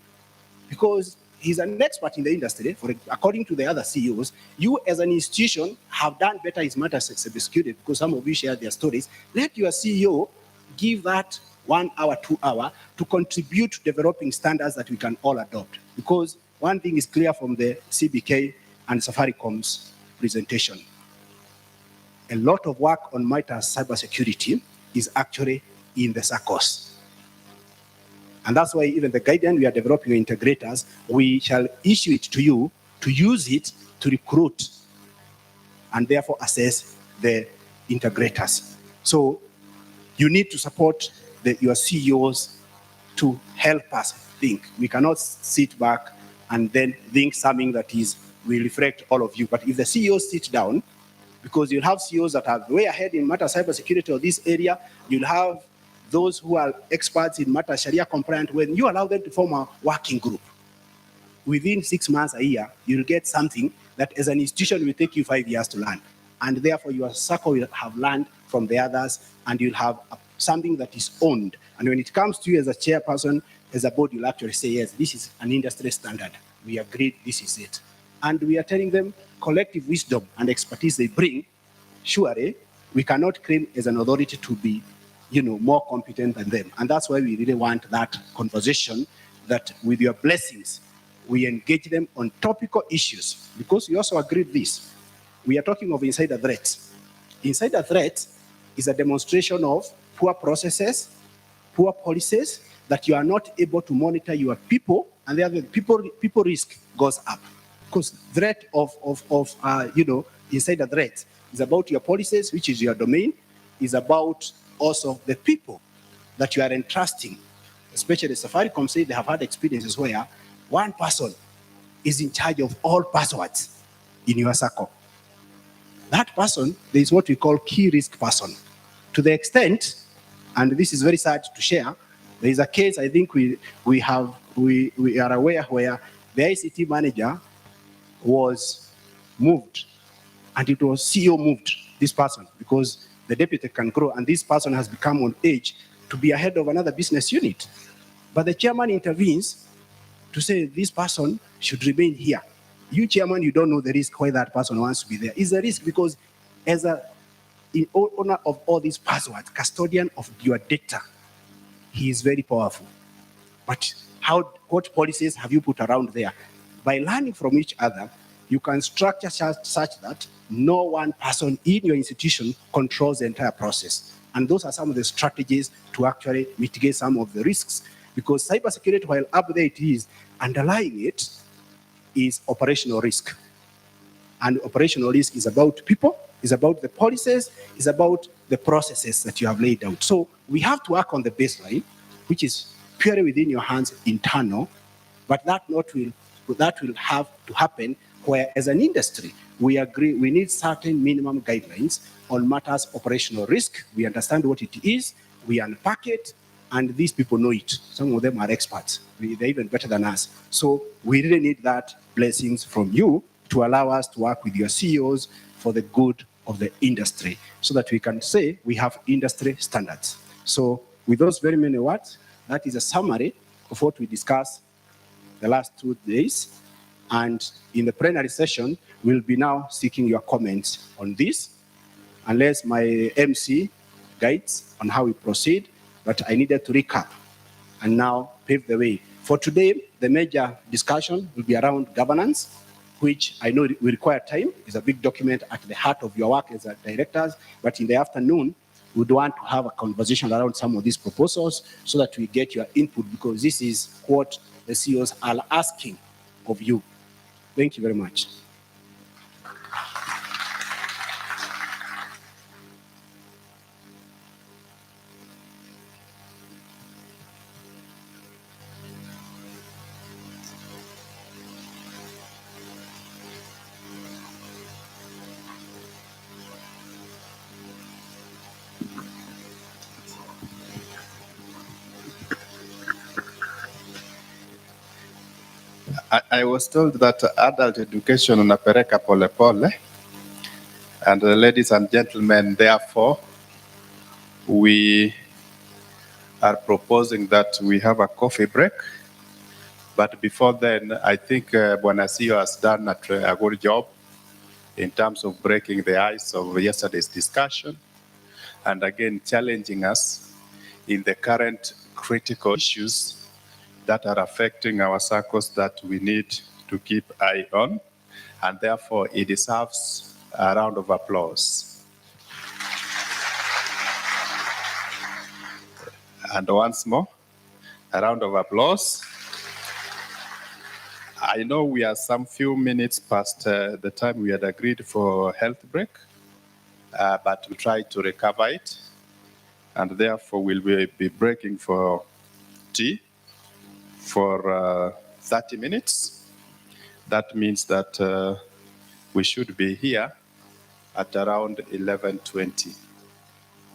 because he's an expert in the industry. According to the other CEOs, you as an institution have done better in matters of cybersecurity, because some of you share their stories. Let your CEO give that 1 hour, 2 hours to contribute to developing standards that we can all adopt. Because one thing is clear from the CBK and Safaricom's presentation. A lot of work on matters cybersecurity is actually in the Saccos. And that's why even the guidance we are developing integrators, we shall issue it to you to use it to recruit and therefore assess the integrators. So you need to support your CEOs to help us think. We cannot sit back and then think something that will reflect all of you. But if the CEOs sit down, because you'll have CEOs that are way ahead in matter cybersecurity or this area, you'll have those who are experts in matter Sharia compliant. When you allow them to form a working group, within 6 months, a year, you'll get something that as an institution will take you 5 years to learn. And therefore your Sacco will have learned from the others, and you'll have something that is owned. And when it comes to you as a chairperson, as a board, you'll actually say, yes, this is an industry standard. We agreed, this is it. And we are telling them collective wisdom and expertise they bring. Surely, we cannot claim as an authority to be more competent than them. And that's why we really want that conversation, that with your blessings, we engage them on topical issues, because we also agreed this. We are talking of insider threats. Insider threats is a demonstration of poor processes, poor policies, that you are not able to monitor your people, and therefore people risk goes up. Because threat of insider threat is about your policies, which is your domain, is about also the people that you are entrusting. Especially Safaricom say they have had experiences where one person is in charge of all passwords in your Sacco. That person, there is what we call key risk person. To the extent, and this is very sad to share, there is a case I think we are aware where the ICT manager was moved, and it was CEO moved this person because the deputy can grow, and this person has become on age to be ahead of another business unit. But the chairman intervenes to say this person should remain here. You chairman, you don't know the risk why that person wants to be there. It's a risk because as owner of all these passwords, custodian of your data, he is very powerful. But what policies have you put around there? By learning from each other, you can structure such that no one person in your institution controls the entire process. And those are some of the strategies to actually mitigate some of the risks. Because cybersecurity, while up there it is, underlying it is operational risk. And operational risk is about people, is about the policies, is about the processes that you have laid out. So we have to work on the baseline, which is purely within your hands, internal, but that will have to happen where, as an industry, we agree we need certain minimum guidelines on matters operational risk. We understand what it is, we unpack it, and these people know it. Some of them are experts. They're even better than us. So we really need that blessings from you to allow us to work with your CEOs for the good of the industry, so that we can say we have industry standards. So with those very many words, that is a summary of what we discussed the last 2 days. And in the plenary session, we'll be now seeking your comments on this, unless my MC guides on how we proceed. But I needed to recap and now pave the way. For today, the major discussion will be around governance, which I know will require time. It's a big document at the heart of your work as directors. But in the afternoon, we'd want to have a conversation around some of these proposals so that we get your input, because this is what the CEOs are asking of you. Thank you very much. I was told that adult education unapeleka pole pole, and ladies and gentlemen, therefore, we are proposing that we have a coffee break. But before then, I think Bwana CEO has done a good job in terms of breaking the ice of yesterday's discussion, and again challenging us in the current critical issues that are affecting our Saccos that we need to keep eye on, and therefore it deserves a round of applause. And once more, a round of applause. I know we are some few minutes past the time we had agreed for health break, but we'll try to recover it, and therefore we'll be breaking for tea for 30 minutes. That means that we should be here at around 11:20.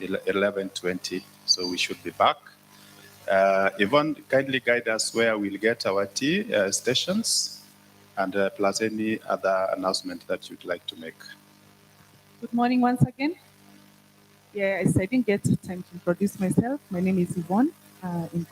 11:20, so we should be back. Yvonne, kindly guide us where we'll get our tea stations, and plus any other announcement that you'd like to make. Good morning once again. Yes, I didn't get time to introduce myself. My name is Yvonne. In